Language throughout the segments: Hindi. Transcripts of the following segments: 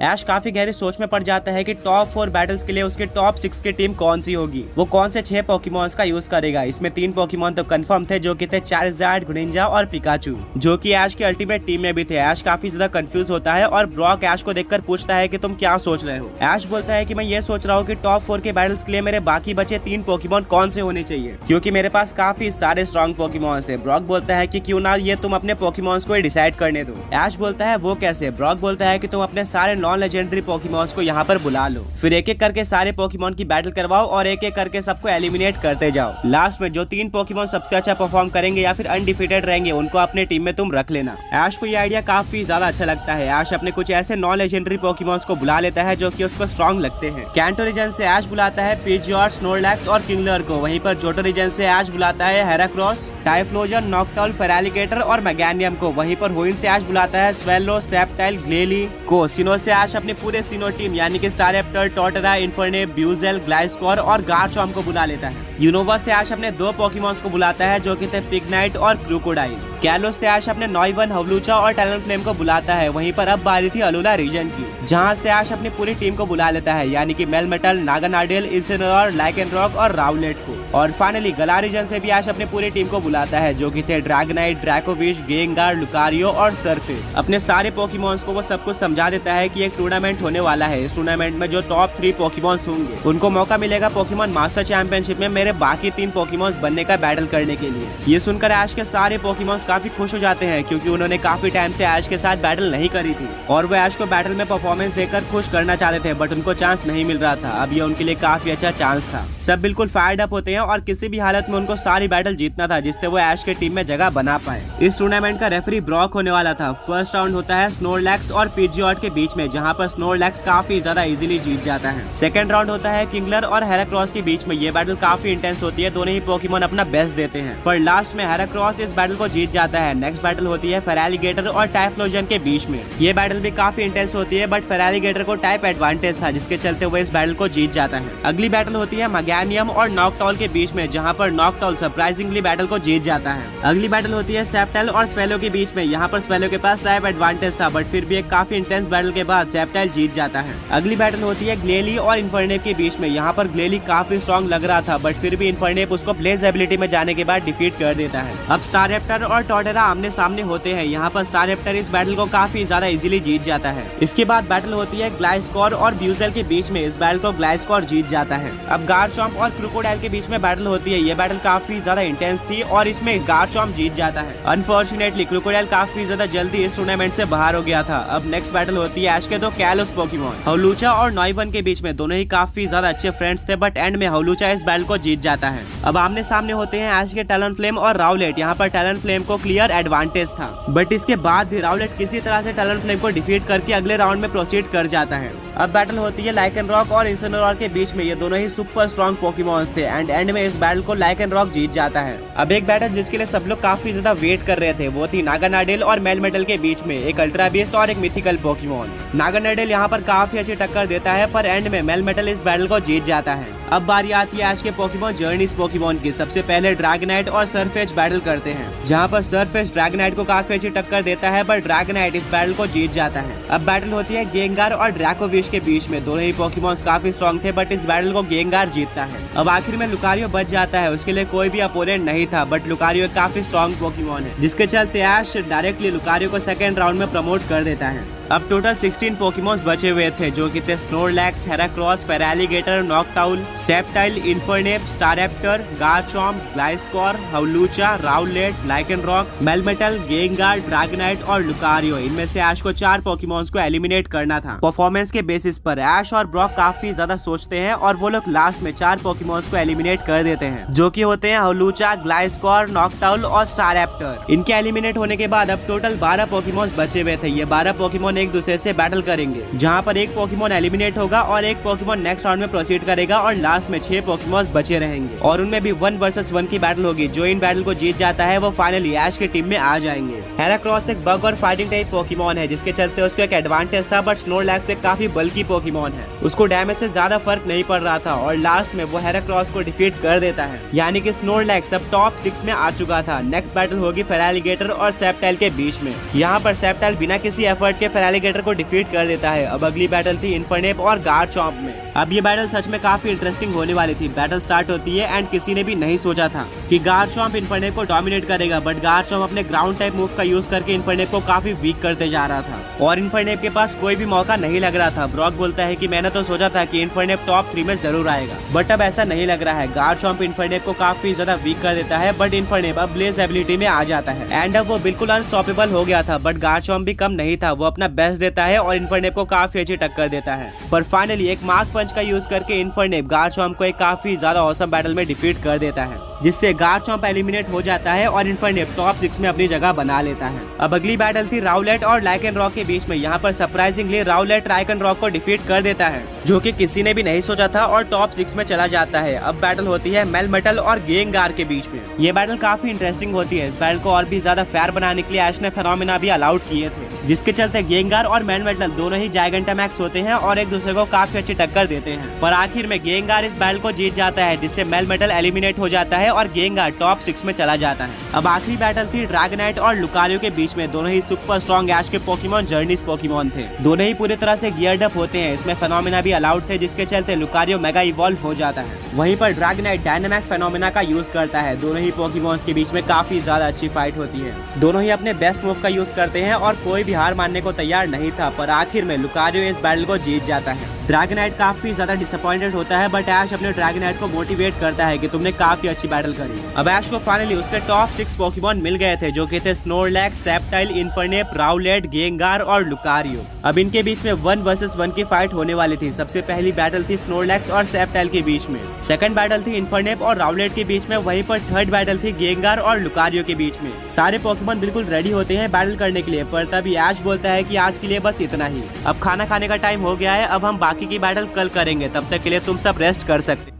ऐश काफी गहरी सोच में पड़ जाता है कि टॉप 4 बैटल्स के लिए उसके टॉप 6 की टीम कौन सी होगी, वो कौन से 6 पोकेमॉन्स का यूज करेगा। इसमें 3 पोकेमॉन तो कंफर्म थे जो कि थे चार्जर्ड, ग्रेनिंजा और पिकाचू, जो कि ऐश के अल्टीमेट टीम में भी थे। ऐश काफी ज्यादा कंफ्यूज होता है और ब्रॉक ऐश को देखकर पूछता है कि तुम क्या सोच रहे हो। ऐश बोलता है कि मैं ये सोच रहा हूँ कि टॉप 4 के बैटल्स के लिए मेरे बाकी बचे 3 पोकेमॉन कौन से होने चाहिए, क्योंकि मेरे पास काफी सारे स्ट्रॉन्ग पोकेमॉन्स है। ब्रॉक बोलता है कि क्यों ना ये तुम अपने पोकेमॉन्स को डिसाइड करने दो। ऐश बोलता है वो कैसे। ब्रॉक बोलता है कि तुम अपने सारे नॉन लेजेंडरी पोकेमॉन्स को यहाँ पर बुला लो, फिर एक एक करके सारे पोकेमॉन की बैटल करवाओ और एक एक करके सबको एलिमिनेट करते जाओ। लास्ट में जो 3 पोकेमॉन सबसे अच्छा परफॉर्म करेंगे या फिर अनडिफीटेड रहेंगे उनको अपने टीम में तुम रख लेना। ऐश को ये आइडिया काफी ज्यादा अच्छा लगता है। ऐश अपने कुछ ऐसे नॉन लेजेंडरी पोकेमॉन्स को बुला लेता है जो कि उसको स्ट्रॉन्ग लगते हैं। कैंटो रीजन से ऐश बुलाता है पिजियॉट, स्नोरलैक्स और किंगलर को। वहीं पर जोटो रीजन से ऐश बुलाता है हेराक्रोस, टाइफ्लोजन, नॉकटाउल, फेरालिगेटर और मैगेनियम को। वहीं पर होइन से ऐश बुलाता है स्वेलो, सेप्टाइल, ग्लेली को। सिनो से ऐश अपनी पूरे सिनो टीम यानी कि स्टारएप्टर, टोटरा, इन्फर्नेप, ब्यूजेल, ग्लाइस्कोर और गार्चॉम्प को बुला लेता है। यूनोवा से ऐश अपने 2 पोकेमॉन्स को बुलाता है जो कि थे पिग्नाइट और क्रोकोडाइल। कैलोस से ऐश अपने नॉइवन, हवलूचा और टैलनफ्लेम को बुलाता है। वहीं पर अब बारी थी अलोला रीजन की, जहां से ऐश अपनी पूरी टीम को बुला लेता है यानी कि मेलमेटल, नागानार्डिल, इन्सिनोर, लाइकेनरॉक और राउलेट को। और फाइनली गला रीजन से भी ऐश अपनी पूरी टीम को बुलाता है जो कि थे ड्रैगनाइट, ड्रैकोविश, गेंगार, लुकारियो और सरफेस। अपने सारे पोकेमॉन्स को वो सब कुछ समझा देता है कि एक टूर्नामेंट होने वाला है। इस टूर्नामेंट में जो टॉप 3 पोकेमॉन्स होंगे उनको मौका मिलेगा पोकेमॉन मास्टर चैंपियनशिप में मेरे बाकी 3 पोकेमॉन्स बनने का बैटल करने के लिए। ये सुनकर ऐश के सारे पोकेमॉन्स काफी खुश हो जाते हैं क्योंकि उन्होंने काफी टाइम से ऐश के साथ बैटल नहीं करी थी और वो ऐश को बैटल में परफॉर्मेंस देकर खुश करना चाहते थे, बट उनको चांस नहीं मिल रहा था। अब ये उनके लिए काफी अच्छा चांस था। सब बिल्कुल फायर्ड अप होते हैं और किसी भी हालत में उनको सारी बैटल जीतना था जिससे वो ऐश के टीम में जगह बना पाए। इस टूर्नामेंट का रेफरी ब्रॉक होने वाला था। फर्स्ट राउंड होता है स्नोरलैक्स और पिजियॉट के बीच में, जहां पर स्नोरलैक्स काफी ज्यादा इजीली जीत जाता है। सेकंड राउंड होता है किंगलर और हेराक्रोस के बीच में। ये बैटल काफी इंटेंस होती है, दोनों ही पोकेमॉन अपना बेस्ट देते हैं, पर लास्ट में हेराक्रोस इस बैटल को जीत जाता है। नेक्स्ट बैटल होती है फेरालिगेटर और टाइफ्लोजन के बीच में। ये बैटल भी काफी इंटेंस होती है, बट फेरालिगेटर को टाइप एडवांटेज था जिसके चलते वो इस बैटल को जीत जाता है। अगली बैटल होती है मैगेनियम और नॉकटाउल के बीच में, जहां पर नॉकटाउल सरप्राइजिंगली बैटल को जीत जाता है। अगली बैटल होती है सेप्टाइल और स्वेलो के बीच में। यहाँ पर स्वेलो के पास टाइप एडवांटेज था, बट फिर भी एक काफी इंटेंस बैटल के बाद सेप्टाइल जीत जाता है। अगली बैटल होती है ग्लेली और इन्फर्नेप के बीच में। यहाँ पर ग्लेली काफी स्ट्रॉन्ग लग रहा था, बट फिर भी इन्फर्नेप उसको ब्लेज एबिलिटी में जाने के बाद डिफीट कर देता है। अब स्टारएप्टर और टोटेरा आमने सामने होते हैं। यहाँ पर स्टारएप्टर इस बैटल को काफी ज्यादा इजीली जीत जाता है। इसके बाद बैटल होती है ग्लाइस्कोर और ब्यूजेल के बीच में। इस बैटल को ग्लाइस्कोर जीत जाता है। अब गार्चॉम्प और क्रोकोडाइल के बीच में बैटल होती है। ये बैटल काफी ज्यादा इंटेंस थी और इसमें गार्चॉम्प जीत जाता है। अनफॉर्चुनेटली क्रोकोडाइल काफी ज्यादा जल्दी इस टूर्नामेंट से बाहर हो गया था। अब नेक्स्ट बैटल होती है ऐश के 2 कैलोस पोकेमॉन हवलूचा और नॉइवन के बीच में। दोनों ही काफी ज्यादा अच्छे फ्रेंड्स थे, बट एंड में हवलूचा इस बैटल को जीत जाता है। अब आमने सामने होते हैं ऐश के टैलनफ्लेम और राउलेट। यहाँ पर टैलनफ्लेम को क्लियर एडवांटेज था, बट इसके बाद भी राउलेट किसी तरह से टैलनफ्लेम को डिफीट करके अगले राउंड में प्रोसीड कर जाता है। अब बैटल होती है लाइकेनरॉक और इन्सिनोर के बीच में। ये दोनों ही सुपर स्ट्रॉन्ग पोकेमॉन्स थे एंड एंड में इस बैटल को लाइकेनरॉक जीत जाता है। अब एक बैटल जिसके लिए सब लोग काफी ज्यादा वेट कर रहे थे वो थी नागानार्डिल और मेलमेटल के बीच में, एक अल्ट्रा बीस्ट और एक मिथिकल पोकेमॉन। नागानार्डिल यहाँ पर काफी अच्छी टक्कर देता है, पर एंड में मेलमेटल इस बैटल को जीत जाता है। अब बारी आती है ऐश के पोकेमॉन जर्नीस पोकेमॉन की। सबसे पहले ड्रैगनाइट और सरफेस बैटल करते हैं, जहाँ पर सरफेस ड्रैगनाइट को काफी अच्छी टक्कर देता है, पर ड्रैगनाइट इस बैटल को जीत जाता है। अब बैटल होती है गेंगार और ड्रैकोविश के बीच में। दोनों ही पोकेमॉन्स काफी स्ट्रॉन्ग थे, बट इस बैटल को गेंगार जीतता है। अब आखिर में लुकारियो बच जाता है। उसके लिए कोई भी अपोनेंट नहीं था, बट लुकारियो काफी स्ट्रॉन्ग पोकेमॉन है, जिसके चलते ऐश डायरेक्टली लुकारियो को सेकंड राउंड में प्रमोट कर देता है। अब टोटल 16 पोकेमॉन्स बचे हुए थे जो कि थे Snorlax, Heracross, Feraligatr, Noctowl, Sceptile, Infernape, Staraptor, Garchomp, Gliscor, Hawlucha, Rowlet, Lycanroc, Melmetal, Gengar, Dragonite और लुकारियो। इनमें से ऐश को 4 पोकेमॉन्स को एलिमिनेट करना था। परफॉर्मेंस के बेसिस पर ऐश और ब्रॉक काफी ज्यादा सोचते हैं और वो लोग लास्ट में 4 पोकेमॉन्स को एलिमिनेट कर देते हैं, जो कि होते हैं हवलूचा, ग्लाइस्कोर, नॉकटाउल और स्टारएप्टर। इनके एलिमिनेट होने के बाद अब टोटल 12 पोकेमॉन्स बचे हुए थे। ये 12 पोकेमॉन एक दूसरे से बैटल करेंगे, जहां पर एक पोकेमॉन एलिमिनेट होगा और एक पोकेमॉन नेक्स्ट राउंड में प्रोसीड करेगा और लास्ट में 6 पोकेमॉन्स बचे रहेंगे और उनमें भी 1 वर्सेस 1 की बैटल होगी। जो इन बैटल को जीत जाता है वो फाइनली ऐश की टीम में आ जाएंगे। हेराक्रोस एक बग और फाइटिंग टाइप पोकेमॉन है, जिसके चलते उसको एक एडवांटेज था, बट स्नोरलैक्स एक काफी बल्की पोकेमॉन है, उसको डैमेज से ज्यादा फर्क नहीं पड़ रहा था और लास्ट में वो हेराक्रोस को डिफीट कर देता है, यानी कि स्नोरलैक्स अब टॉप 6 में आ चुका था। नेक्स्ट बैटल होगी फेरालिगेटर और सेप्टाइल के बीच में। यहाँ पर सेप्टाइल बिना किसी एफर्ट के फेरालिगेटर को डिफीट कर देता है। अब अगली बैटल थी इन्फर्नेप और गारचॉम्प में। अब ये बैटल सच में काफी इंटरेस्टिंग होने वाली थी। बैटल स्टार्ट होती है एंड किसी ने भी नहीं सोचा था कि गारचॉम्प इन्फर्नेप को डोमिनेट करेगा, बट गारचॉम्प अपने ग्राउंड टाइप मूव का यूज करके इन्फर्नेप को काफी वीक करते जा रहा था और इन्फर्नेप के पास कोई भी मौका नहीं लग रहा था। ब्रॉक बोलता है कि मैंने तो सोचा था कि इन्फर्नेप टॉप 3 में जरूर आएगा, बट अब ऐसा नहीं लग रहा है। गारचॉम्प इन्फर्नेप को काफी ज्यादा वीक कर देता है, बट इन्फर्नेप अब ब्लेज एबिलिटी में आ जाता है एंड अब वो बिल्कुल अनस्टॉपेबल हो गया था। बट गारचॉम्प भी कम नहीं था, वो अपना बेस्ट देता है और इन्फर्नेप को काफी अच्छी टक्कर देता है। पर फाइनली एक मार्क पंच का यूज करके इन्फर्नेप गारचॉम्प को एक काफी ज्यादा औसम बैटल में डिफीट कर देता है, जिससे गारचॉम्प एलिमिनेट हो जाता है और इन्फर्नेप टॉप 6 में अपनी जगह बना लेता है। अब अगली बैटल थी राउलेट और लाइकेनरॉक के बीच में। यहाँ पर सरप्राइजिंगली राउलेट लाइकेनरॉक को डिफीट कर देता है, जो कि किसी ने भी नहीं सोचा था, और टॉप 6 में चला जाता है। अब बैटल होती है मेलमेटल और गेंगार के बीच में। ये बैटल काफी इंटरेस्टिंग होती है। इस बैटल को और भी ज्यादा फेयर बनाने के लिए ऐश ने फेनोमेना भी अलाउड किए थे, जिसके चलते गेंगार और मेलमेटल दोनों ही जाइगेंटामैक्स होते हैं और एक दूसरे को काफी अच्छी टक्कर देते हैं। पर आखिर में गेंगार इस बैटल को जीत जाता है, जिससे मेलमेटल एलिमिनेट हो जाता है और गेंगार टॉप 6 में चला जाता है। अब आखिरी बैटल थी ड्रैगनाइट और लुकारियो के बीच में। दोनों ही सुपर स्ट्रॉन्ग ऐश के पोकेमॉन जर्नीज पोकेमॉन थे। दोनों ही पूरी तरह से गियर्ड अप होते हैं। इसमें फेनोमेना भी अलाउड थे, जिसके चलते लुकारियो मेगा इवॉल्व हो जाता है। वहीं पर ड्रैगनाइट डायनामैक्स फेनोमेना का यूज करता है। दोनों ही पोकेमॉन्स के बीच में काफी ज्यादा अच्छी फाइट होती है। दोनों ही अपने बेस्ट मूव का यूज करते हैं और कोई भी हार मानने को तैयार नहीं था, पर आखिर में लुकारियो इस बैटल को जीत जाता है। ड्रैगनाइट काफी ज्यादा डिसअपॉइंटेड होता है, बट ऐश अपने ड्रैगनाइट को मोटिवेट करता है कि तुमने काफी अच्छी बैटल करी। अब ऐश को फाइनली उसके टॉप 6 पोकेमॉन मिल गए थे, जो कि थे स्नोरलैक्स, सेप्टाइल, इन्फर्नेप, राउलेट, गेंगार और लुकारियो। अब इनके बीच में 1 वर्सेस 1 की फाइट होने वाली थी। सबसे पहली बैटल थी स्नोरलैक्स और सेप्टाइल के बीच में। सेकंड बैटल थी इन्फर्नेप और राउलेट के बीच में। वहीं पर थर्ड बैटल थी गेंगार और लुकारियो के बीच में। सारे पोकेमॉन बिल्कुल रेडी होते हैं बैटल करने के लिए, पर तभी ऐश बोलता है कि आज के लिए बस इतना ही। अब खाना खाने का टाइम हो गया है, अब हम बाकी की बैटल कल करेंगे, तब तक के लिए तुम सब रेस्ट कर सकते।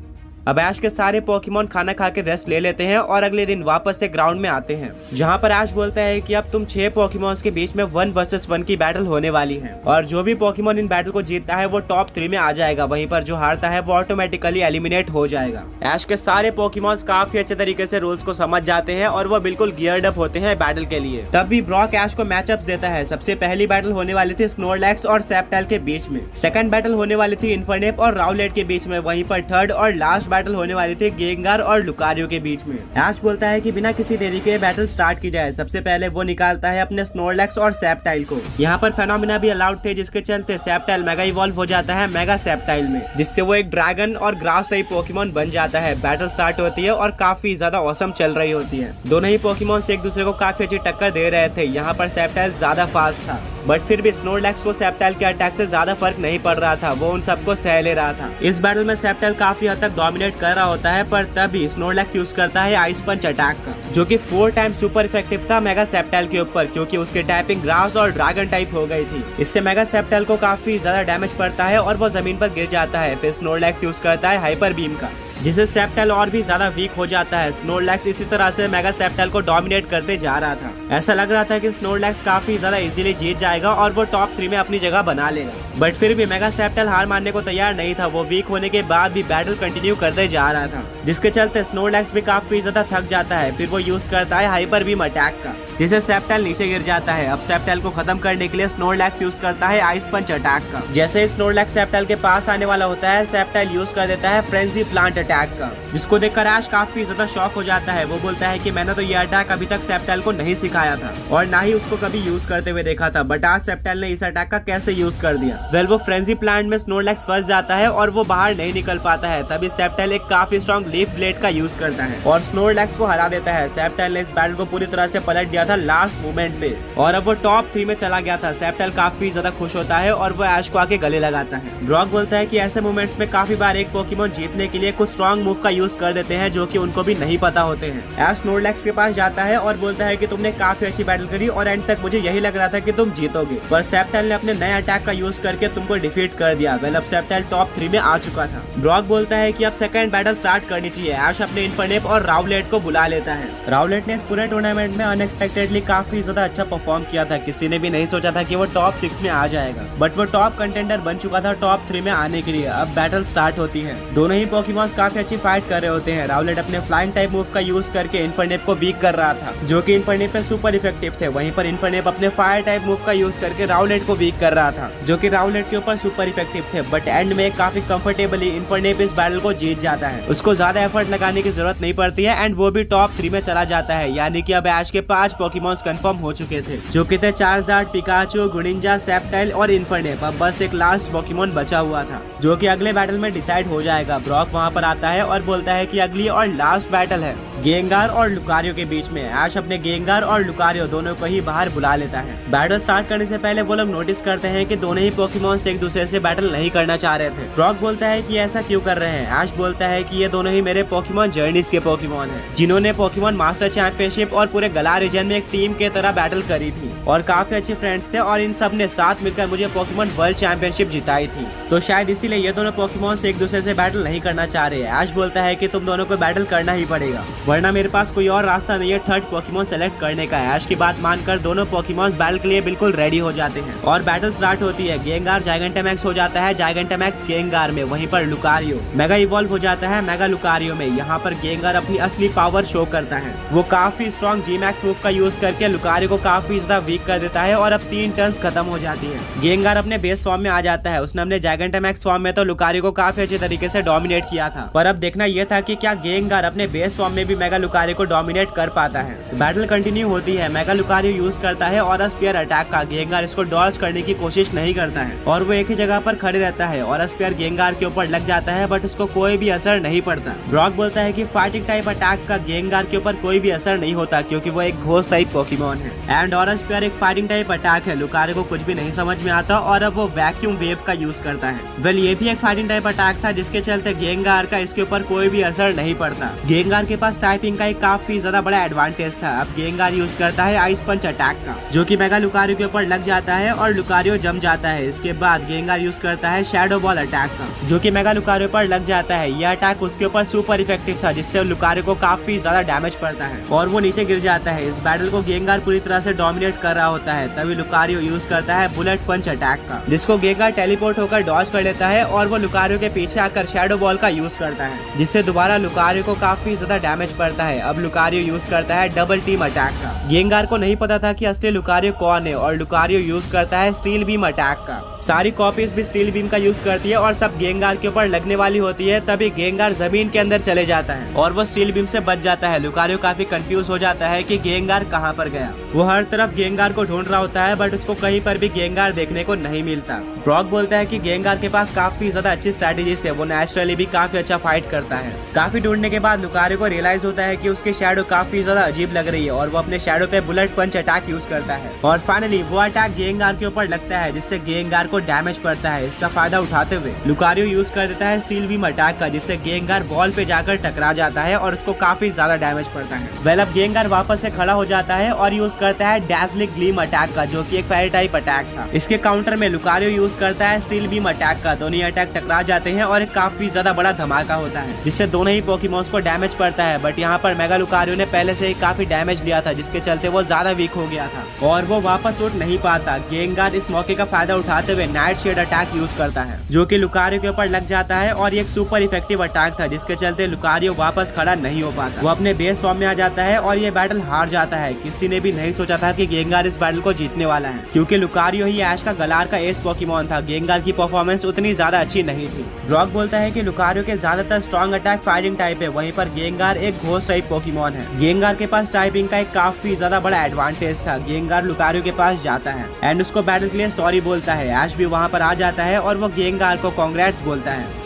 अब ऐश के सारे पोकेमॉन खाना खा के रेस्ट ले लेते हैं और अगले दिन वापस से ग्राउंड में आते हैं, जहां पर ऐश बोलता है कि अब तुम 6 पोकेमॉन्स के बीच में 1 वर्सेस 1 की बैटल होने वाली है और जो भी पोकेमॉन इन बैटल को जीतता है वो टॉप 3 में आ जाएगा। वहीं पर जो हारता है वो ऑटोमेटिकली एलिमिनेट हो जाएगा। ऐश के सारे पोकेमॉन्स काफी अच्छे तरीके से रूल्स को समझ जाते हैं और वो बिल्कुल गियर्ड अप होते हैं बैटल के लिए। तब भी ब्रॉक ऐश को मैचअप्स देता है। सबसे पहली बैटल होने वाली थी स्नोरलैक्स और सेप्टाइल के बीच में। सेकंड बैटल होने वाली थी इन्फर्नेप और राउलेट के बीच में। वहीं पर थर्ड और लास्ट बैटल होने वाली थी गेंगार और लुकारियो के बीच में। ऐश बोलता है कि बिना किसी देरी के बैटल स्टार्ट की जाए। सबसे पहले वो निकालता है अपने स्नोरलैक्स और सेप्टाइल को। यहाँ पर फेनोमेना भी अलाउड थे, जिसके चलते सेप्टाइल मेगा इवॉल्व हो जाता है मेगा सेप्टाइल में, जिससे वो एक ड्रैगन और ग्रास टाइप पोकेमॉन बन जाता है। बैटल स्टार्ट होती है और काफी ज्यादा औसम चल रही होती है। दोनों ही पोकेमॉन एक दूसरे को काफी अच्छी टक्कर दे रहे थे। यहाँ पर सेप्टाइल ज्यादा फास्ट था, बट फिर भी स्नोरलैक्स को सेप्टाइल के अटैक से ज्यादा फर्क नहीं पड़ रहा था, वो उन सबको सह ले रहा था। इस बैटल में सेप्टाइल काफी हद तक डोमिनेट कर रहा होता है, पर तभी स्नोरलैक्स यूज करता है आइस पंच अटैक का, जो कि 4 टाइम सुपर इफेक्टिव था मेगा सेप्टाइल के ऊपर, क्योंकि उसके टाइपिंग ग्रास और ड्रैगन टाइप हो गई थी। इससे मेगा सेप्टाइल को काफी ज्यादा डैमेज पड़ता है और वो जमीन पर गिर जाता है। फिर स्नोरलैक्स यूज करता है हाइपर बीम का, जिससे सेप्टाइल और भी ज्यादा वीक हो जाता है। स्नोरलैक्स इसी तरह से मेगा सेप्टाइल को डोमिनेट करते जा रहा था। ऐसा लग रहा था कि स्नोरलैक्स काफी ज्यादा इजीली जीत जाएगा और वो टॉप 3 में अपनी जगह बना लेगा, बट फिर भी मेगा सेप्टाइल हार मानने को तैयार नहीं था। वो वीक होने के बाद भी बैटल कंटिन्यू करते जा रहा था, जिसके चलते स्नोरलैक्स भी काफी ज्यादा थक जाता है। फिर वो यूज करता है हाइपर बीम अटैक का, जिससे सेप्टाइल नीचे गिर जाता है। अब सेप्टाइल को खत्म करने के लिए स्नोरलैक्स यूज करता है आइस पंच अटैक का। जैसे स्नोरलैक्स सेप्टाइल के पास आने वाला होता है, सेप्टाइल यूज कर देता है फ्रेंजी प्लांट अटैक का, जिसको देखकर ऐश काफी ज्यादा शॉक हो जाता है। वो बोलता है कि मैंने तो ये अटैक अभी तक सेप्टाइल को नहीं सिखाया था और ना ही उसको कभी यूज करते हुए देखा था, बट आज सेप्टाइल ने इस अटैक का कैसे यूज कर दिया। वेल, वो फ्रेंजी प्लांट में स्नोरलैक्स फंस जाता है और वो बाहर नहीं निकल पाता है। तभी सेप्टाइल एक काफी स्ट्रॉन्ग लीफ ब्लेड का यूज करता है और स्नोरलैक्स को हरा देता है। सेप्टाइल ने इस बैटल को पूरी तरह से पलट दिया था लास्ट मोमेंट पे और अब वो टॉप 3 में चला गया था। सेप्टाइल काफी ज्यादा खुश होता है और वो ऐश को आके गले लगाता है। ब्रॉक बोलता है कि ऐसे मोमेंट्स में काफी बार एक पोकेमॉन जीतने के लिए कुछ स्ट्रॉन्ग मूव का यूज कर देते हैं, जो कि उनको भी नहीं पता होते हैं। ऐश स्नोरलैक्स के पास जाता है और बोलता है कि तुमने काफी अच्छी बैटल करी और एंड तक मुझे यही लग रहा था कि तुम जीतोगे, पर सेप्टाइल ने अपने नए अटैक का यूज करके तुमको डिफीट कर दिया। वेल, अब सेप्टाइल टॉप 3 में आ चुका था। ब्रॉक बोलता है कि अब सेकंड बैटल स्टार्ट करनी चाहिए। ऐश अपने इन्फर्नेप और राउलेट को बुला लेता है। राउलेट ने इस पूरे टूर्नामेंट में अनएक्सपेक्टेडली काफी ज्यादा अच्छा परफॉर्म किया था। किसी ने भी नहीं सोचा था कि वो टॉप 6 में आ जाएगा, बट वो टॉप कंटेंडर बन चुका था टॉप 3 में आने के लिए। अब बैटल स्टार्ट होती है। दोनों ही पोकेमॉन्स काफी अच्छी फाइट कर रहे होते हैं। राउलेट अपने फ्लाइंग टाइप मूव का यूज करके इन्फरनेप को वीक कर रहा था, जो कि इन्फरनेप पे सुपर इफेक्टिव थे। वहीं पर इन्फरनेप अपने फायर टाइप मूव का यूज करके राउलेट को वीक कर रहा था, जो कि राउलेट के ऊपर सुपर इफेक्टिव थे। बट एंड में काफी कंफर्टेबली इन्फरनेप इस बैटल को जीत जाता है। उसको ज्यादा एफर्ट लगाने की जरूरत नहीं पड़ती है एंड वो भी टॉप 3 में चला जाता है। यानी कि अब ऐश के 5 पोकेमॉन्स कंफर्म हो चुके थे, जो कि थे चार्जार्ड, पिकाचू, ग्रेनिंजा, सेप्टाइल और इन्फरनेप। अब बस एक लास्ट पोकेमॉन बचा हुआ था, जो कि अगले बैटल में डिसाइड हो जाएगा। ब्रॉक वहां पर आता है और बोलता है कि अगली और लास्ट बैटल है गेंगार और लुकारियो के बीच में। ऐश अपने गेंगार और लुकारियो दोनों को ही बाहर बुला लेता है। बैटल स्टार्ट करने से पहले वो लोग नोटिस करते हैं कि दोनों ही पोकेमॉन्स एक दूसरे से बैटल नहीं करना चाह रहे थे। ब्रॉक बोलता है कि ऐसा क्यों कर रहे हैं। ऐश बोलता है कि ये दोनों ही मेरे पोकेमॉन जर्नीज के पोकेमॉन हैं, जिन्होंने पोकेमॉन मास्टर चैंपियनशिप और पूरे गलार रीजन में एक टीम के तरह बैटल करी थी और काफी अच्छे फ्रेंड्स थे और इन सब ने साथ मिलकर मुझे पोकेमॉन वर्ल्ड चैंपियनशिप जिताई थी। तो शायद इसीलिए ये दोनों पोकेमॉन्स एक दूसरे से बैटल नहीं करना चाह रहे हैं। ऐश बोलता है कि तुम दोनों को बैटल करना ही पड़ेगा, वरना मेरे पास कोई और रास्ता नहीं है थर्ड पोकेमॉन सेलेक्ट करने का। ऐश की बात मानकर दोनों पोकेमॉन्स बैटल के लिए बिल्कुल रेडी हो जाते हैं और बैटल स्टार्ट होती है। गेंगार जाइगेंटामैक्स हो जाता है जाइगेंटामैक्स गेंगार में। वहीं पर लुकारियो मेगा इवॉल्व हो जाता है मेगा लुकारियो में। यहाँ पर गेंगार अपनी असली पावर शो करता है। वो काफी स्ट्रॉन्ग जी मैक्स मूव का यूज करके लुकारियो को काफी ज्यादा वीक कर देता है और अब 3 टर्न्स खत्म हो जाती है। गेंगार अपने बेस फॉर्म में आ जाता है। उसने अपने जाइगेंटामैक्स फॉर्म में तो लुकारियो को काफी अच्छे तरीके से डोमिनेट किया था, पर अब देखना यह था कि क्या गेंगार अपने बेस फॉर्म में भी मेगा लुकारियो को डोमिनेट कर पाता है। बैटल कंटिन्यू होती है। मेगा लुकारियो यूज करता है और स्पीयर अटैक का। गेंगार इसको डॉज करने की कोशिश नहीं करता है और वो एक ही जगह पर खड़े रहता है और स्पीयर गेंगार के ऊपर लग जाता है, बट उसको कोई भी असर नहीं पड़ता। ब्रॉक बोलता है कि फाइटिंग टाइप अटैक का गेंगार के ऊपर कोई भी असर नहीं होता, क्योंकि वो एक घोस्ट टाइप पोकेमॉन है एंड और स्पीयर एक फाइटिंग टाइप अटैक है। लुकारियो को कुछ भी नहीं समझ में आता और अब वो वैक्यूम वेव का यूज करता है। वेल ये भी एक फाइटिंग टाइप अटैक था, जिसके चलते गेंगार का इसके ऊपर कोई भी असर नहीं पड़ता। गेंगार के पास टाइपिंग का एक काफी ज्यादा बड़ा एडवांटेज था। अब गेंगार यूज करता है आइस पंच अटैक का, जो कि मेगा लुकारियो के ऊपर लग जाता है और लुकारियो जम जाता है। इसके बाद गेंगार यूज करता है शैडो बॉल अटैक का, जो कि मेगा लुकारियो पर लग जाता है। यह अटैक उसके ऊपर सुपर इफेक्टिव था, जिससे लुकारियो को काफी ज्यादा डैमेज पड़ता है और वो नीचे गिर जाता है। इस बैटल को गेंगार पूरी तरह से डोमिनेट कर रहा होता है। तभी लुकारियो यूज करता है बुलेट पंच अटैक का, जिसको गेंगार टेलीपोर्ट होकर डॉज कर लेता है और वो लुकारियो के पीछे आकर शैडो बॉल का यूज करता है, जिससे दोबारा लुकारियो को काफी ज्यादा डैमेज पड़ता है। अब लुकारियो यूज करता है डबल टीम अटैक का। गेंगार को नहीं पता था कि असली लुकारियो कौन है और लुकारियो यूज करता है स्टील बीम अटैक का। सारी कॉपीज भी स्टील बीम का यूज करती है और सब गेंगार के ऊपर लगने वाली होती है। तभी गेंगार जमीन के अंदर चले जाता है और वो स्टील बीम से बच जाता है। लुकारियो काफी कंफ्यूज हो जाता है कि गेंगार कहाँ पर गया। वो हर तरफ गेंगार को ढूंढ रहा होता है, बट उसको कहीं पर भी गेंगार देखने को नहीं मिलता। ब्रॉक बोलता है कि गेंगार के पास काफी ज्यादा अच्छी स्ट्रेटेजी है, वो नेचुरली भी काफी अच्छा फाइट करता है। काफी ढूंढने के बाद लुकारियो को रियलाइज होता है कि उसकी शैडो काफी ज्यादा अजीब लग रही है और वो अपने शैडो पे बुलेट पंच अटैक यूज करता है और फाइनली वो अटैक गेंगार के ऊपर लगता है, जिससे गेंगार को डैमेज पड़ता है। इसका फायदा उठाते हुए लुकारियो यूज कर देता है स्टील बीम अटैक का, जिससे गेंगार बॉल पे जाकर टकरा जाता है और उसको काफी ज्यादा डैमेज पड़ता है। वेल अब गेंगार वापस से खड़ा हो जाता है और यूज करता है डैज़लिंग ग्लीम अटैक का, जो कि एक फायर टाइप अटैक था। इसके काउंटर में लुकारियो यूज करता है स्टील बीम अटैक का। दोनों अटैक टकरा जाते हैं और एक काफी ज्यादा बड़ा धमाका होता है, जिससे दोनों ही पोकेमॉन्स को डैमेज पड़ता है। बट यहाँ पर मेगा लुकारियो ने पहले से ही काफी डैमेज लिया था, जिसके चलते वो ज्यादा वीक हो गया था और वो वापस उठ नहीं पाता। गेंगार इस मौके का फायदा उठाते हुए नाइट शेड अटैक यूज करता है, जो कि लुकारियो के ऊपर लग जाता है और ये एक सुपर इफेक्टिव अटैक था, जिसके चलते लुकारियो वापस खड़ा नहीं हो पाता। वो अपने बेस फॉर्म में आ जाता है और ये बैटल हार जाता है। किसी ने भी नहीं सोचा था कि गेंगार इस बैटल को जीतने वाला है, क्योंकि लुकारियो ही ऐश का गलार का एस पोकेमॉन था। गेंगार की परफॉर्मेंस उतनी ज्यादा अच्छी नहीं थी। ब्रॉक बोलता है कि लुकारियो के ज्यादातर स्ट्रॉन्ग अटैक फायरिंग टाइप है, वहीं पर गेंगार एक घोस्ट टाइप पोकेमॉन है। गेंगार के पास टाइपिंग का एक काफी ज्यादा बड़ा एडवांटेज था। गेंगार लुकारियो के पास जाता है एंड उसको बैटल के लिए सॉरी बोलता है। ऐश भी वहाँ पर आ जाता है और वो गेंगार को कांग्रेट्स बोलता है।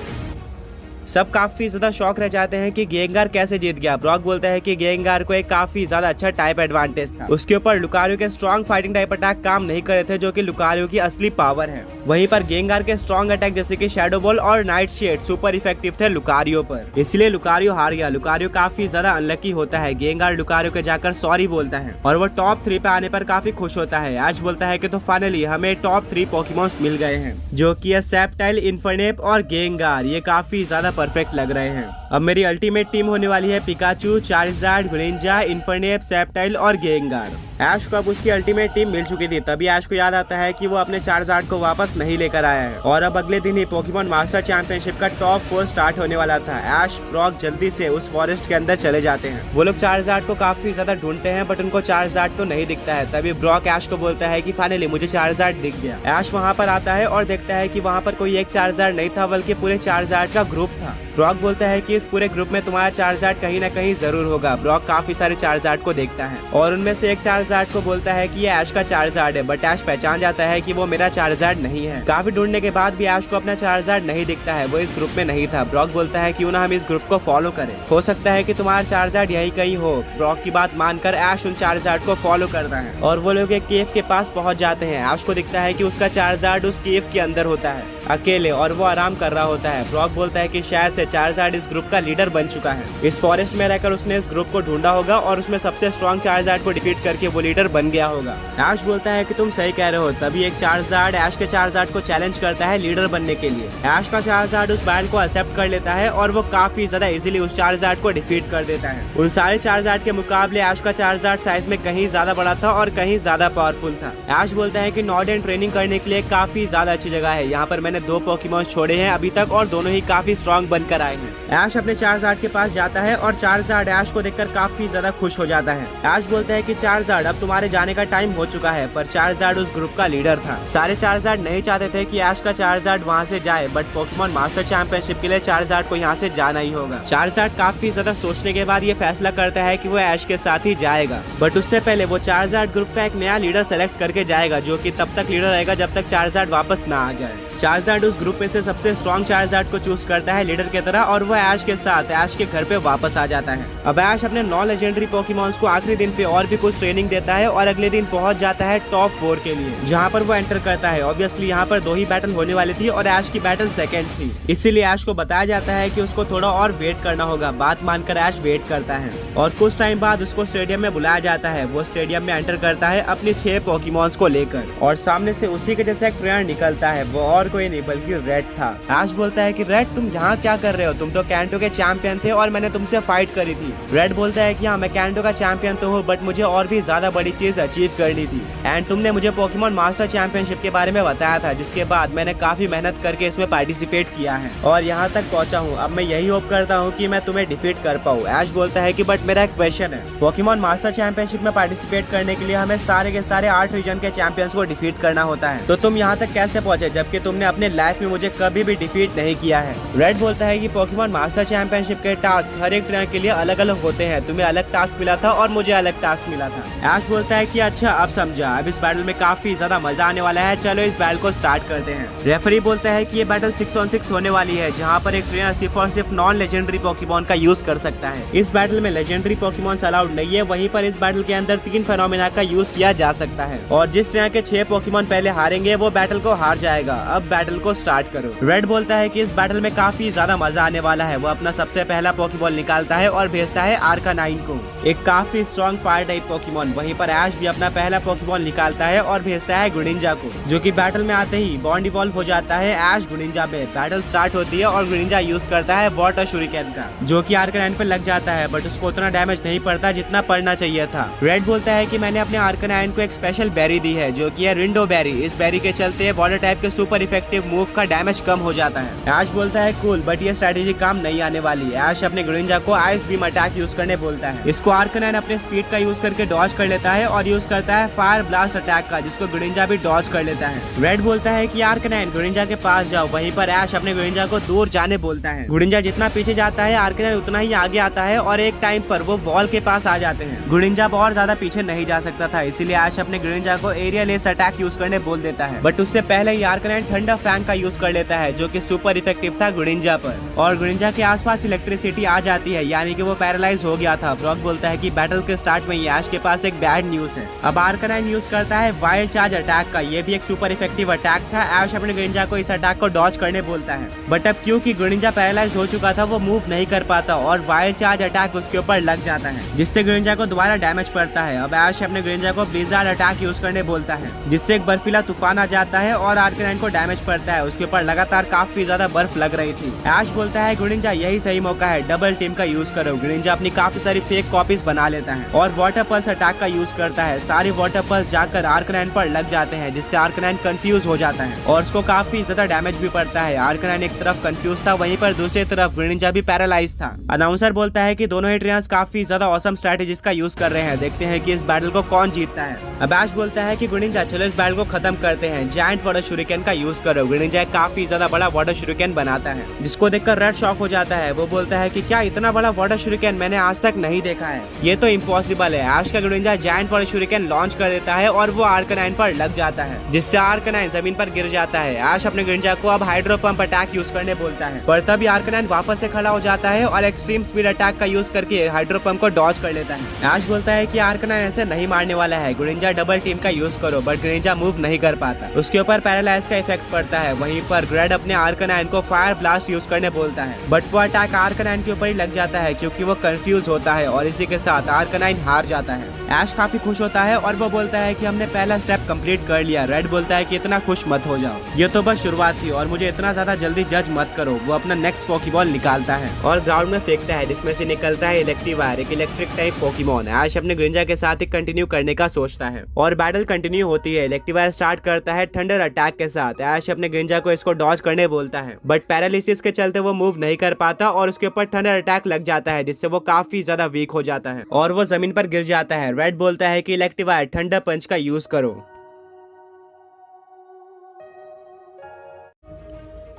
सब काफी ज्यादा शॉक रह जाते हैं कि गेंगार कैसे जीत गया। ब्रॉक बोलता है कि गेंगार को एक काफी ज्यादा अच्छा टाइप एडवांटेज था। उसके ऊपर लुकारियो के स्ट्रॉन्ग फाइटिंग टाइप अटैक काम नहीं कर रहे थे, जो कि लुकारियो की असली पावर है। वहीं पर गेंगार के स्ट्रॉन्ग अटैक जैसे कि शैडो बॉल और नाइट शेड सुपर इफेक्टिव थे लुकारियो पर, इसलिए लुकारियो हार गया। लुकारियो काफी ज्यादा अनलकी होता है। गेंगार लुकारियो के जाकर सॉरी बोलता है और वो टॉप 3 पे आने पर काफी खुश होता है। ऐश बोलता है कि तो फाइनली हमें टॉप 3 पोकेमॉन्स मिल गए हैं, जो कि सेप्टाइल, इन्फरनेप और गेंगार। ये काफी ज्यादा परफेक्ट लग रहे हैं। अब मेरी अल्टीमेट टीम होने वाली है Pikachu, charged, Greninja, Infernape, septile और गेंगार। ऐश को अब उसकी अल्टीमेट टीम मिल चुकी थी, तभी ऐश को याद आता है कि वो अपने चार्जर्ड को वापस नहीं लेकर आया है। और अब अगले दिन ही पोकेमॉन मास्टर चैंपियनशिप का टॉप 4 स्टार्ट होने वाला था। ऐश, ब्रॉक जल्दी से उस फॉरेस्ट के अंदर चले जाते हैं। वो लोग चार्जर्ड को काफी ज्यादा ढूंढते हैं बट उनको चार्जर्ड तो नहीं दिखता है। तभी ब्रॉक ऐश को बोलता है कि फाइनली मुझे चार्जर्ड दिख गया। ऐश वहाँ पर आता है और देखता है कि वहाँ पर कोई एक चार्जर्ड नहीं था बल्कि पूरे चार्जर्ड का ग्रुप था। ब्रॉक बोलता है कि इस पूरे ग्रुप में तुम्हारा चार्जर्ड कहीं ना कहीं जरूर होगा। ब्रॉक काफी सारे चार्जर्ड को देखता है और उनमें से एक चार्जर्ड को बोलता है कि ये ऐश का चार्जर्ड है, बट ऐश पहचान जाता है कि वो मेरा चार्जर्ड नहीं है। काफी ढूंढने के बाद भी ऐश को अपना चार्जर्ड नहीं दिखता है, वो इस ग्रुप में नहीं था। ब्रॉक बोलता है क्यों ना हम इस ग्रुप को फॉलो करें, हो सकता है कि तुम्हारा चार्जर्ड यही कहीं हो। ब्रॉक की बात मानकर ऐश उन चार्जर्ड को फॉलो करता है और वो लोग एक केव के पास पहुंच जाते हैं। ऐश को दिखता है कि उसका चार्जर्ड उस केव के अंदर होता है अकेले और वो आराम कर रहा होता है। ब्रॉक बोलता है कि शायद से चार्जर्ड इस ग्रुप का लीडर बन चुका है। इस फॉरेस्ट में रहकर उसने इस ग्रुप को ढूंढा होगा और उसमें सबसे स्ट्रॉन्ग चार्जर्ड को डिफीट करके वो लीडर बन गया होगा। ऐश बोलता है कि तुम सही कह रहे हो। तभी एक चार्जर्ड ऐश के चार्जर्ड को चैलेंज करता है लीडर बनने के लिए। ऐश का चार्जर्ड उस बैटल को एक्सेप्ट कर लेता है और वो काफी ज्यादा इजीली उस चार्जर्ड को डिफीट कर देता है। उन सारे चार्जर्ड के मुकाबले ऐश का चार्जर्ड साइज में कहीं ज्यादा बड़ा था और कहीं ज्यादा पावरफुल था। ऐश बोलता है कि नॉर्डर्न ट्रेनिंग करने के लिए काफी ज्यादा अच्छी जगह है। यहाँ पर मैंने 2 पोकेमॉन छोड़े हैं अभी तक और दोनों ही काफी स्ट्रॉन्ग बनकर आए हैं। ऐश अपने चार्जर्ड के पास जाता है और चार्जर्ड ऐश को देखकर काफी ज्यादा खुश हो जाता है। ऐश बोलता है कि चार्जर्ड अब तुम्हारे जाने का टाइम हो चुका है, पर चार्जर्ड उस ग्रुप का लीडर था। सारे चार्जर्ड नहीं चाहते थे कि ऐश का चार्जर्ड वहाँ से जाए, बट पोकेमॉन मास्टर चैंपियनशिप के लिए चार्जर्ड को यहाँ से जाना ही होगा। चार्जर्ड काफी ज्यादा सोचने के बाद ये फैसला करता है कि वो ऐश के साथ ही जाएगा, बट उससे पहले वो चार्जर्ड ग्रुप का एक नया लीडर सेलेक्ट करके जाएगा जो कि तब तक लीडर रहेगा जब तक चार्जर्ड वापस ना आ जाए। चार्जर्ड उस ग्रुप में से सबसे स्ट्रॉन्ग चार्जर्ड को चूज करता है लीडर की तरह और वो ऐश के साथ ऐश के घर पे वापस आ जाता है। अब ऐश अपने 9 लेजेंडरी पोकेमॉन्स को आखिरी दिन पे और भी कुछ ट्रेनिंग देता है और अगले दिन पहुंच जाता है टॉप 4 के लिए, जहां पर वो एंटर करता है। ऑब्वियसली यहाँ पर 2 ही बैटल होने वाली थी और ऐश की बैटल सेकंड थी, इसीलिए ऐश को बताया जाता है कि उसको थोड़ा और वेट करना होगा। बात मानकर ऐश वेट करता है और कुछ टाइम बाद उसको स्टेडियम में बुलाया जाता है। वो स्टेडियम में एंटर करता है अपने 6 पोकेमॉन्स को लेकर और सामने से उसी के जैसा एक ट्रेनर निकलता है। वो और कोई नहीं बल्कि रेड था। ऐश बोलता है कि रेड तुम यहाँ क्या कर रहे हो, तुम तो कैंटो के चैंपियन थे और मैंने तुमसे फाइट करी थी। रेड बोलता है कि हाँ मैं कैंटो का चैंपियन तो हूँ, बट मुझे और भी ज्यादा बड़ी चीज अचीव करनी थी एंड तुमने मुझे पोकेमॉन मास्टर चैंपियनशिप के बारे में बताया था, जिसके बाद मैंने काफी मेहनत करके इसमें पार्टिसिपेट किया है और यहाँ तक पहुँचा हूँ। अब मैं यही होप करता हूँ कि मैं तुम्हें डिफीट कर पाऊँ। ऐश बोलता है कि बट मेरा एक क्वेश्चन है, पोकेमॉन मास्टर चैंपियनशिप में पार्टिसिपेट करने के लिए हमें सारे के सारे 8 रीजन के चैंपियंस को डिफीट करना होता है, तो तुम यहाँ तक कैसे पहुँचे जबकि तुमने अपने लाइफ में मुझे कभी भी डिफीट नहीं किया है। रेड बोलता है कि पोकेमॉन मास्टर चैंपियनशिप के टास्क हर एक ट्रेनर के लिए अलग अलग होते हैं, तुम्हें अलग टास्क मिला था और मुझे अलग टास्क मिला था। ऐश बोलता है कि अच्छा अब समझा, अब इस बैटल में काफी ज्यादा मजा आने वाला है, चलो इस बैटल को स्टार्ट करते हैं। रेफरी बोलता है कि ये बैटल 6-on-6 होने वाली है, जहाँ पर एक ट्रेनर सिर्फ और सिर्फ नॉन लेजेंडरी पोकेमॉन का यूज कर सकता है। इस बैटल में लेजेंडरी पोकेमॉन अलाउड नहीं है, वहीं पर इस बैटल के अंदर 3 फेनोमेना का यूज किया जा सकता है और जिस ट्रेनर के 6 पोकेमॉन पहले हारेंगे वो बैटल को हार जाएगा। अब बैटल को स्टार्ट करो। रेड बोलता है कि इस बैटल में काफी ज्यादा मजा आने वाला है। वो अपना सबसे पहला पोकेबॉल निकालता है और भेजता है आर्कानाइन को, एक काफी स्ट्रॉन्ग फायर टाइप पोकेमॉन। वहीं पर ऐश भी अपना पहला पोकेबॉल निकालता है और भेजता है ग्रेनिंजा को, जो कि बैटल में आते ही बॉन्ड इवॉल्व हो जाता है ऐश ग्रेनिंजा पे। बैटल स्टार्ट होती है और ग्रेनिंजा यूज करता है वाटर शूरिकेन का, जो कि आर्कानाइन पे लग जाता है, बट उसको उतना डैमेज नहीं पड़ता जितना पड़ना चाहिए था। रेड बोलता है कि मैंने अपने आर्कानाइन को एक स्पेशल बेरी दी है जो कि है रिंडो बेरी। इस बेरी के चलते वाटर टाइप के सुपर इफेक्टिव मूव का डैमेज कम हो जाता है। ऐश बोलता है कूल, बट ये स्ट्रेटेजी काम नहीं आने वाली। ऐश अपने ग्रेनिंजा को आइस बीम अटैक यूज करने बोलता है। इसको आर्कानाइन अपने स्पीड का यूज करके डॉज कर लेता है और यूज करता है फायर ब्लास्ट अटैक का, जिसको ग्रेनिंजा भी डॉज कर लेता है। रेड बोलता है कि आर्कानाइन ग्रेनिंजा के पास जाओ, वहीं पर ऐश अपने ग्रेनिंजा को दूर जाने बोलता है। ग्रेनिंजा जितना पीछे जाता है आर्कानाइन उतना ही आगे आता है और एक टाइम पर वो वॉल के पास आ जाते हैं। ग्रेनिंजा और ज्यादा पीछे नहीं जा सकता था, इसीलिए ऐश अपने ग्रेनिंजा को एरिया लेस अटैक यूज करने बोल देता है, बट उससे पहले ही आर्कानाइन थंडर फैन का यूज कर लेता है, जो कि सुपर इफेक्टिव था ग्रेनिंजा पर और ग्रेनिंजा के आसपास इलेक्ट्रिसिटी आ जाती है, यानी कि वो पैरालाइज हो गया था। ब्रॉक बोलता है कि बैटल के स्टार्ट में ही ऐश के पास एक बैड न्यूज है। अब आर्कानाइन यूज करता है वाइल्ड चार्ज अटैक का, ये भी एक सुपर इफेक्टिव अटैक था। ऐश अपने ग्रेनिंजा को इस अटैक को डॉज करने बोलता है, बट अब क्योंकि ग्रेनिंजा पैरालाइज हो चुका था वो मूव नहीं कर पाता और वाइल्ड चार्ज अटैक उसके ऊपर लग जाता है, जिससे ग्रेनिंजा को दोबारा डैमेज पड़ता है। अब ऐश अपने ग्रेनिंजा को ब्लिज़ार्ड अटैक यूज करने बोलता है, जिससे एक बर्फीला तूफान आ जाता है और आर्कानाइन को डैमेज डैमेज पड़ता है उसके ऊपर लगातार काफी ज्यादा बर्फ लग रही थी। ऐश बोलता है ग्रेनिंजा यही सही मौका है, डबल टीम का यूज करो। ग्रेनिंजा अपनी काफी सारी फेक कॉपीज बना लेता है और वाटर पल्स अटैक का यूज करता है। सारे वाटर पल्स जाकर आर्कनाइन पर लग जाते हैं जिससे आर्कनाइन कंफ्यूज हो जाता है और उसको काफी ज्यादा डैमेज भी पड़ता है। आर्कनाइन एक तरफ कंफ्यूज था, वहीं पर दूसरी तरफ ग्रेनिंजा भी पैरालाइज था। अनाउंसर बोलता है कि दोनों ही ट्रेनर्स काफी ज्यादा ऑसम स्ट्रेटेजीज का यूज कर रहे हैं, देखते हैं कि इस बैटल को कौन जीतता है। अब ऐश बोलता है कि ग्रेनिंजा चलो इस बैटल को खत्म करते हैं, जायंट वाटर शुरिकेन का यूज करो। ग्रेनिंजा काफी ज्यादा बड़ा वाटर शुरिकेन बनाता है जिसको देखकर रेड शॉक हो जाता है। वो बोलता है कि क्या इतना बड़ा वाटर शुरिकेन मैंने आज तक नहीं देखा है, ये तो इम्पॉसिबल है। ऐश का Greninja giant water shuriken launch कर देता है और वो आर्कनाइन पर लग जाता है जिससे आर्कनाइन जमीन पर गिर जाता है। ऐश अपने ग्रेनिंजा को अब हाइड्रो पंप अटैक यूज करने बोलता है पर तभी आर्कनाइन वापस से खड़ा हो जाता है और एक्सट्रीम स्पीड अटैक का यूज करके हाइड्रो पंप को डॉज कर लेता है। ऐश बोलता है कि आर्कनाइन ऐसे नहीं मारने वाला है, ग्रेनिंजा डबल टीम का यूज करो, बट ग्रेनिंजा मूव नहीं कर पाता, उसके ऊपर पैरालाइज का इफेक्ट पड़ता है। वहीं पर ग्रेड अपने आर्कनाइन को फायर ब्लास्ट यूज करने बोलता है बट वो अटैक आर्कनाइन के ऊपर ही लग जाता है क्योंकि वो कंफ्यूज होता है और इसी के साथ आर्कनाइन हार जाता है। ऐश काफी खुश होता है और वो बोलता है कि हमने पहला स्टेप कंप्लीट कर लिया। रेड बोलता है कि इतना खुश मत हो जाओ, ये तो बस शुरुआत थी और मुझे इतना ज्यादा जल्दी जज मत करो। वो अपना नेक्स्ट पोकेबॉल निकालता है और ग्राउंड में फेंकता है जिसमें से निकलता है इलेक्ट्रीवायर, एक इलेक्ट्रिक टाइप पोकेमॉन। ऐश अपने ग्रेनिंजा के साथ ही कंटिन्यू करने का सोचता है और बैटल कंटिन्यू होती है। इलेक्ट्रीवायर स्टार्ट करता है थंडर अटैक के साथ। ऐश अपने ग्रेनिंजा को इसको डॉज करने बोलता है बट पैरालिसिस के चलते वो मूव नहीं कर पाता और उसके ऊपर थंडर अटैक लग जाता है जिससे वो काफी ज्यादा वीक हो जाता है और वो जमीन पर गिर जाता है। रेड बोलता है कि इलेक्ट्रीवायर थंडर पंच का यूज करो।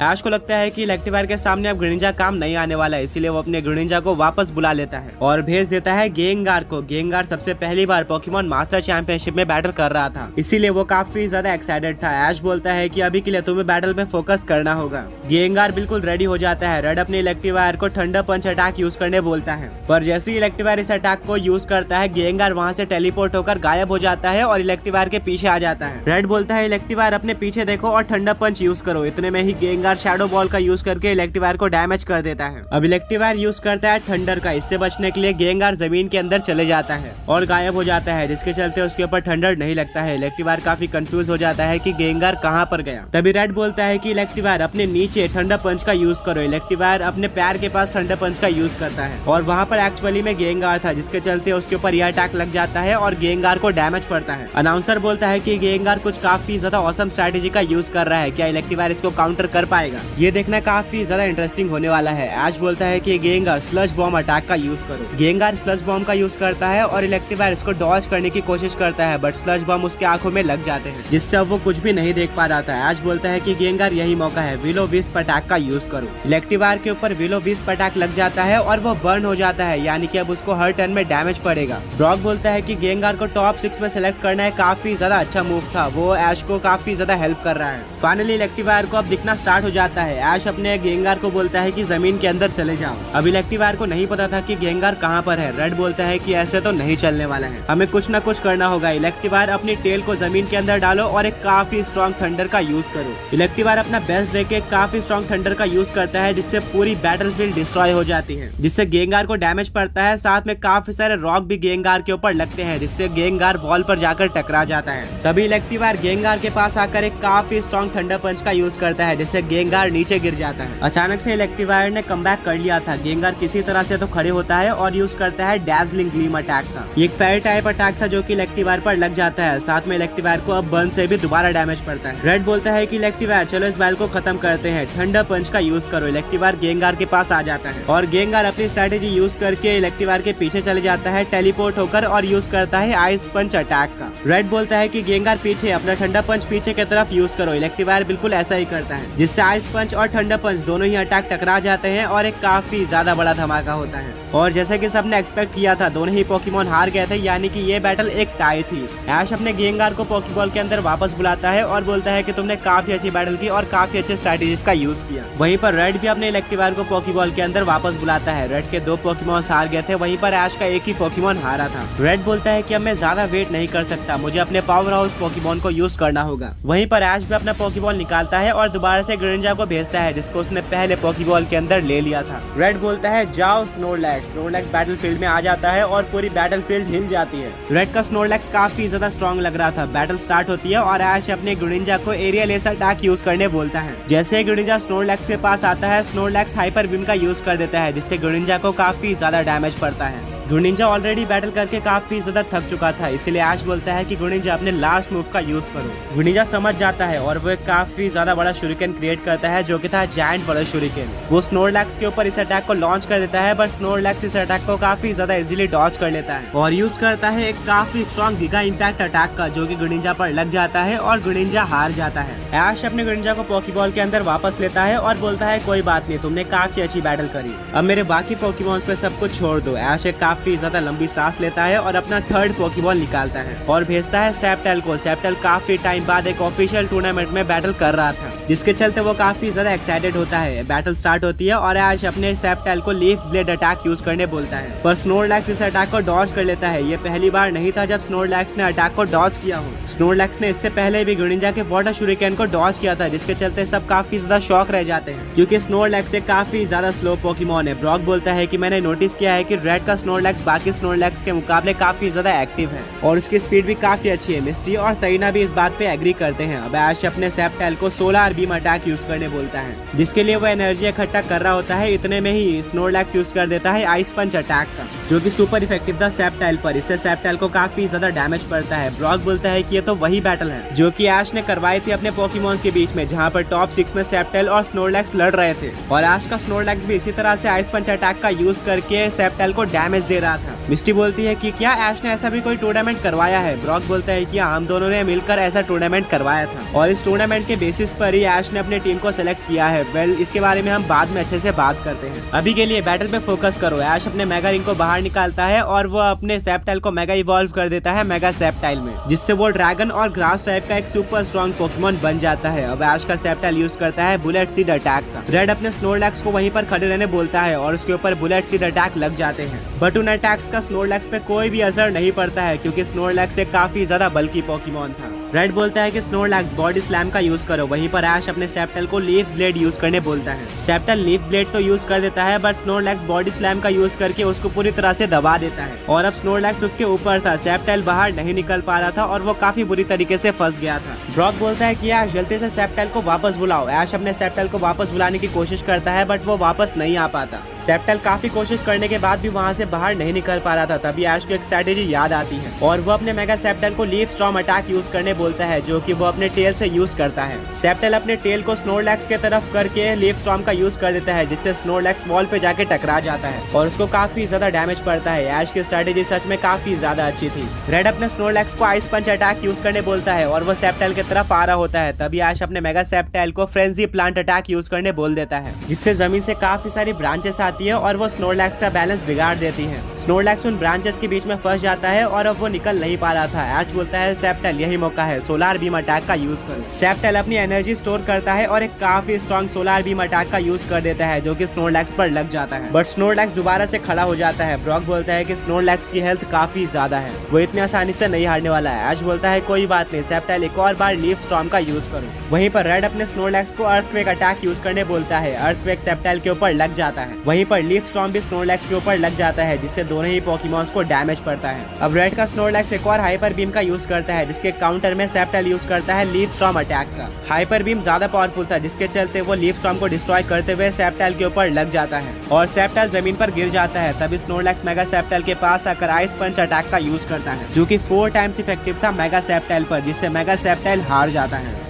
ऐश को लगता है कि इलेक्ट्रीवायर के सामने अब ग्रेनिंजा काम नहीं आने वाला है, इसीलिए वो अपने ग्रेनिंजा को वापस बुला लेता है और भेज देता है गेंगार को। गेंगार सबसे पहली बार पोकेमॉन मास्टर चैंपियनशिप में बैटल कर रहा था, इसीलिए वो काफी ज्यादा एक्साइटेड था। ऐश बोलता है कि अभी के लिए तुम्हें बैटल में फोकस करना होगा। गेंगार बिल्कुल रेडी हो जाता है। रेड अपने इलेक्ट्रीवायर को थंडर पंच अटैक यूज करने बोलता है पर जैसे ही इलेक्ट्रीवायर इस अटैक को यूज करता है गेंगार वहाँ से टेलीपोर्ट होकर गायब हो जाता है और इलेक्ट्रीवायर के पीछे आ जाता है। रेड बोलता है इलेक्ट्रीवायर अपने पीछे देखो और थंडर पंच यूज करो। इतने में ही गेंगार शैडो बॉल का यूज करके इलेक्ट्रीवायर को डैमेज कर देता है। अब इलेक्ट्रीवायर यूज करता है थंडर का, इससे बचने के लिए गेंगार जमीन के अंदर चले जाता है और गायब हो जाता है जिसके चलते उसके ऊपर थंडर नहीं लगता है। इलेक्ट्रीवायर काफी कंफ्यूज हो जाता है कि गेंगार कहां पर गया। तभी रेड बोलता है कि इलेक्ट्रीवायर अपने नीचे थंडर पंच का यूज करो। इलेक्ट्रीवायर अपने पैर के पास थंडर पंच का यूज करता है और वहां पर एक्चुअली में गेंगार था जिसके चलते उसके ऊपर यह अटैक लग जाता है और गेंगार को डैमेज पड़ता है। अनाउंसर बोलता है कि गेंगार कुछ काफी ज्यादा ऑसम स्ट्रेटेजी का यूज कर रहा है, क्या इलेक्ट्रीवायर इसको काउंटर कर पाएगा? ये देखना काफी ज्यादा इंटरेस्टिंग होने वाला है। ऐश बोलता है कि गेंगार स्लज बॉम्ब अटैक का यूज करो। गेंगार स्लज बॉम्ब का यूज करता है और इलेक्ट्रीवायर इसको डॉज करने की कोशिश करता है बट स्लज बॉम्ब उसके आंखों में लग जाते हैं जिससे अब वो कुछ भी नहीं देख पा रहा था। ऐश बोलता है कि गेंगार यही मौका है, विलो विस्प अटैक का यूज करो। इलेक्ट्रीवायर के ऊपर विलो विस्प अटैक लग जाता है और वो बर्न हो जाता है, यानी कि अब उसको हर टर्न में डैमेज पड़ेगा। ब्रॉक बोलता है कि गेंगार को टॉप 6 में सेलेक्ट करना है, काफी ज्यादा अच्छा मूव था, वो ऐश को काफी ज्यादा हेल्प कर रहा है। फाइनली इलेक्ट्रीवायर को अब दिखना स्टार्ट हो जाता है। ऐश अपने गेंगार को बोलता है कि जमीन के अंदर चले जाओ। अब इलेक्ट्रीवायर को नहीं पता था कि गेंगार कहां पर है। रेड बोलता है कि ऐसे तो नहीं चलने वाला है, हमें कुछ ना कुछ करना होगा। इलेक्ट्रीवायर अपनी टेल को जमीन के अंदर डालो और एक काफी स्ट्रॉन्ग थंडर का यूज करो। इलेक्ट्रीवायर अपना बेस्ट देके काफी स्ट्रॉन्ग थंडर का यूज करता है जिससे पूरी बैटलफील्ड डिस्ट्रॉय हो जाती है, जिससे गेंगार को डैमेज पड़ता है। साथ में काफी सारे रॉक भी गेंगार के ऊपर लगते हैं जिससे गेंगार वॉल पर जाकर टकरा जाता है। तभी इलेक्ट्रीवायर गेंगार के पास आकर एक काफी स्ट्रॉन्ग थंडर पंच का यूज करता है जिससे गेंगार नीचे गिर जाता है। अचानक से इलेक्ट्रीवायर ने कमबैक कर लिया था। गेंगार किसी तरह से तो खड़े होता है और यूज करता है डैजलिंग ग्लीम अटैक का। ये एक फेयर टाइप अटैक था जो कि इलेक्ट्रीवायर पर लग जाता है। साथ में इलेक्ट्रीवायर को अब बर्न से भी दोबारा डैमेज पड़ता है। रेड बोलता है कि इलेक्ट्रीवायर चलो इस बैटल को खत्म करते हैं, थंडर पंच का यूज करो। इलेक्ट्रीवायर गेंगार के पास आ जाता है और गेंगार अपनी स्ट्रेटेजी यूज करके इलेक्ट्रीवायर के पीछे चले जाता है टेलीपोर्ट होकर और यूज करता है आइस पंच अटैक का। रेड बोलता है कि गेंगार पीछे, अपना ठंडा पंच पीछे की तरफ यूज करो। इलेक्ट्रीवायर बिल्कुल ऐसा ही करता है जिससे आइस पंच और ठंडा पंच दोनों ही अटैक टकरा जाते हैं और एक काफी ज्यादा बड़ा धमाका होता है। और जैसे कि सबने एक्सपेक्ट किया था दोनों ही पोकेमॉन हार गए थे, यानी कि ये बैटल एक टाई थी। ऐश अपने गेंगार को पोकेबॉल के अंदर वापस बुलाता है और बोलता है कि तुमने काफी अच्छी बैटल की और काफी अच्छे स्ट्रेटेजीज का यूज किया। वहीं पर रेड भी अपने इलेक्ट्रीवायर को पोकेबॉल के अंदर वापस बुलाता है। रेड के 2 पोकेमॉन हार गए थे, वहीं पर ऐश का एक ही पोकेमॉन हारा था। रेड बोलता है कि अब मैं ज्यादा वेट नहीं कर सकता, मुझे अपने पावर हाउस पोकेमॉन को यूज करना होगा। वहीं पर ऐश भी अपना पोकेबॉल निकालता है और दोबारा से ग्रेनिंजा को भेजता है जिसको उसने पहले पॉकीबॉल के अंदर ले लिया था। रेड बोलता है जाओ स्नोरलैक्स। स्नोरलैक्स बैटलफील्ड में आ जाता है और पूरी बैटलफील्ड हिल जाती है। रेड का स्नोरलैक्स काफी ज्यादा स्ट्रॉन्ग लग रहा था। बैटल स्टार्ट होती है और ऐश अपने ग्रेनिंजा को एरिया लेसर अटैक यूज करने बोलता है। जैसे ग्रेनिंजा स्नोरलैक्स के पास आता है, स्नोरलैक्स हाइपर बीम का यूज कर देता है जिससे ग्रेनिंजा को काफी ज्यादा डैमेज पड़ता है। ग्रेनिंजा ऑलरेडी बैटल करके काफी ज्यादा थक चुका था, इसलिए ऐश बोलता है कि ग्रेनिंजा अपने लास्ट मूव का यूज करो। ग्रेनिंजा समझ जाता है और वो एक काफी ज्यादा बड़ा शूरिकेन क्रिएट करता है जो कि था जायंट बड़ा शूरिकेन। वो स्नोरलैक्स के ऊपर इस अटैक को लॉन्च कर देता है, बट स्नोरलैक्स इस अटैक को काफी ज्यादा इजीली डॉज कर लेता है और यूज करता है एक काफी स्ट्रॉन्ग गिगा इंपैक्ट अटैक का, जो कि ग्रेनिंजा पर लग जाता है और ग्रेनिंजा हार जाता है। ऐश अपने ग्रेनिंजा को पॉकीबॉल के अंदर वापस लेता है और बोलता है कोई बात नहीं, तुमने काफी अच्छी बैटल करी, अब मेरे बाकी पॉकीमॉन्स पे सब कुछ छोड़ दो। ऐश एक काफी ज्यादा लंबी सांस लेता है और अपना थर्ड पॉकीबॉल निकालता है और भेजता है सेप्टेल को। सेप्टेल काफी टाइम बाद एक ऑफिशियल टूर्नामेंट में बैटल कर रहा था, जिसके चलते वो काफी ज्यादा एक्साइटेड होता है। बैटल स्टार्ट होती है और ऐश अपने सेप्टेल को लीफ ब्लेड अटैक यूज करने बोलता है, पर स्नोरलैक्स इस अटैक को डॉज कर लेता है। ये पहली बार नहीं था जब स्नोरलैक्स ने अटैक को डॉज किया हो। स्नोरलैक्स ने इससे पहले भी ग्रेनिंजा के वाटर शूरिकेन को डॉज किया था, जिसके चलते सब काफी ज्यादा शॉक रह जाते हैं क्योंकि स्नोरलैक्स एक काफी ज्यादा स्लो पॉकीमॉन है। ब्रॉक बोलता है कि मैंने नोटिस किया है कि रेड का स्नोरलैक्स बाकी स्नोरलैक्स के मुकाबले काफी ज्यादा एक्टिव है और उसकी स्पीड भी काफी अच्छी है। मिस्टी और सरीना भी इस बात पे एग्री करते हैं। अब ऐश अपने सेप्टेल को सोलर बीम अटैक यूज करने बोलता है, जिसके लिए वो एनर्जी इकट्ठा कर रहा होता है। इतने में ही स्नोरलैक्स यूज कर देता है आइस पंच अटैक का, जो कि सुपर इफेक्टिव था सेप्टेल पर। इससे सेप्टेल को काफी ज्यादा डैमेज पड़ता है। ब्रॉक बोलता है कि ये तो वही बैटल है जो कि ऐश ने करवाई थी अपने पॉकीमॉन्स के बीच में, जहाँ पर टॉप 6 में सेप्टेल और स्नोरलैक्स लड़ रहे थे और ऐश का स्नोरलैक्स भी इसी तरह से आइस पंच अटैक का यूज करके सेप्टेल को डैमेज दे रहा था। मिस्टी बोलती है कि क्या ऐश ने ऐसा भी कोई टूर्नामेंट करवाया है? ब्रॉक बोलता है कि हम दोनों ने मिलकर ऐसा टूर्नामेंट करवाया था और इस टूर्नामेंट के बेसिस पर ही ऐश ने अपनी टीम को सिलेक्ट किया है। वेल, इसके बारे में हम बाद में अच्छे से बात करते हैं, अभी के लिए बैटल पे फोकस करो। ऐश अपने मेगा रिंग को बाहर निकालता है और वो अपने सेप्टाइल को मेगा इवॉल्व कर देता है मेगा सेप्टाइल में, जिससे वो ड्रैगन और ग्रास टाइप का एक सुपर स्ट्रॉन्ग पोकेमॉन बन जाता है। अब ऐश का सेप्टाइल यूज करता है बुलेट सीड अटैक का। रेड अपने स्नोरलैक्स को वहीं पर खड़े रहने बोलता है और उसके ऊपर बुलेट सीड अटैक लग जाते हैं, बट उन अटैक्स का स्नोरलैक्स पे कोई भी असर नहीं पड़ता है क्योंकि स्नोरलैक्स एक काफी ज्यादा बल्कि पोकेमॉन था। रेड बोलता है कि स्नोरलैक्स बॉडी स्लैम का यूज करो, वहीं पर ऐश अपने सेप्टेल को लीफ ब्लेड यूज करने बोलता है। सेप्टेल लीफ ब्लेड तो यूज कर देता है, बट स्नोरलैक्स बॉडी स्लैम का यूज करके उसको पूरी तरह से दबा देता है और अब स्नोरलैक्स उसके ऊपर था। सेप्टेल बाहर नहीं निकल पा रहा था और वो काफी बुरी तरीके से फंस गया था। ब्रॉक बोलता है कि ऐश जल्दी से सेप्टेल को वापस बुलाओ। ऐश अपने सेप्टेल को वापस बुलाने की कोशिश करता है, बट वो वापस नहीं आ पाता। सेप्टेल काफी कोशिश करने के बाद भी वहाँ से बाहर नहीं निकल पा रहा था। तभी ऐश को एक स्ट्रेटेजी याद आती है और वो अपने मेगा सेप्टेल को लीफ स्टॉर्म अटैक यूज करने बोलता है, जो कि वो अपने टेल से यूज करता है। सेप्टेल अपने टेल को स्नोरलैक्स के तरफ करके लीफ स्टॉर्म का यूज कर देता है, जिससे स्नोरलैक्स वॉल पे जाके टकरा जाता है और उसको काफी ज्यादा डैमेज पड़ता है। ऐश की स्ट्रेटेजी सच में काफी ज्यादा अच्छी थी। रेड अपने स्नोरलैक्स को आइस पंच अटैक यूज करने बोलता है और वो सेप्टेल की तरफ आ रहा होता है। तभी ऐश अपने मेगा सेप्टेल को फ्रेंजी प्लांट अटैक यूज करने बोल देता है, जिससे जमीन से काफी सारी ब्रांचेस आती है और वो स्नोरलैक्स का बैलेंस बिगाड़ देती है। स्नोरलैक्स उन ब्रांचेस के बीच में फंस जाता है और अब वो निकल नहीं पा रहा था। ऐश बोलता है सेप्टेल यही मौका है, सोलार बीम अटैक का यूज करो। सेप्टेल अपनी एनर्जी स्टोर करता है और एक काफी स्ट्रॉन्ग सोलार बीम अटैक का यूज कर देता है, जो कि स्नोरलैक्स पर लग जाता है, बट स्नोरलैक्स दोबारा से खड़ा हो जाता है। ब्रॉक बोलता है कि स्नोरलैक्स की हेल्थ काफी ज्यादा है, वो इतनी आसानी से नहीं हारने वाला है। ऐश बोलता है कोई बात नहीं, सेप्टेल एक और बार लीफ स्टॉर्म का यूज करो। वहीं पर रेड अपने स्नोरलैक्स को अर्थक्वेक अटैक यूज करने बोलता है। अर्थक्वेक सेप्टेल के ऊपर लग जाता है, वहीं पर लीफ स्टॉर्म भी स्नोरलैक्स के ऊपर लग जाता है, जिससे दोनों ही पोकेमॉन्स को डैमेज पड़ता है। अब रेड का स्नोरलैक्स एक और हाइपर बीम का यूज करता है, जिसके काउंटर में सेप्टेल यूज करता है लीफ स्टॉर्म अटैक का। हाइपर बीम ज्यादा पावरफुल था, जिसके चलते वो लीफ स्टॉर्म को डिस्ट्रॉय करते हुए सेप्टेल के ऊपर लग जाता है और सेप्टेल जमीन पर गिर जाता है। तभी स्नोरलैक्स मेगा सेप्टेल के पास आकर आइस पंच अटैक का यूज करता है, जो कि 4 टाइम्स इफेक्टिव था मेगा सेप्टेल पर, जिससे मेगा सेप्टेल हार जाता है।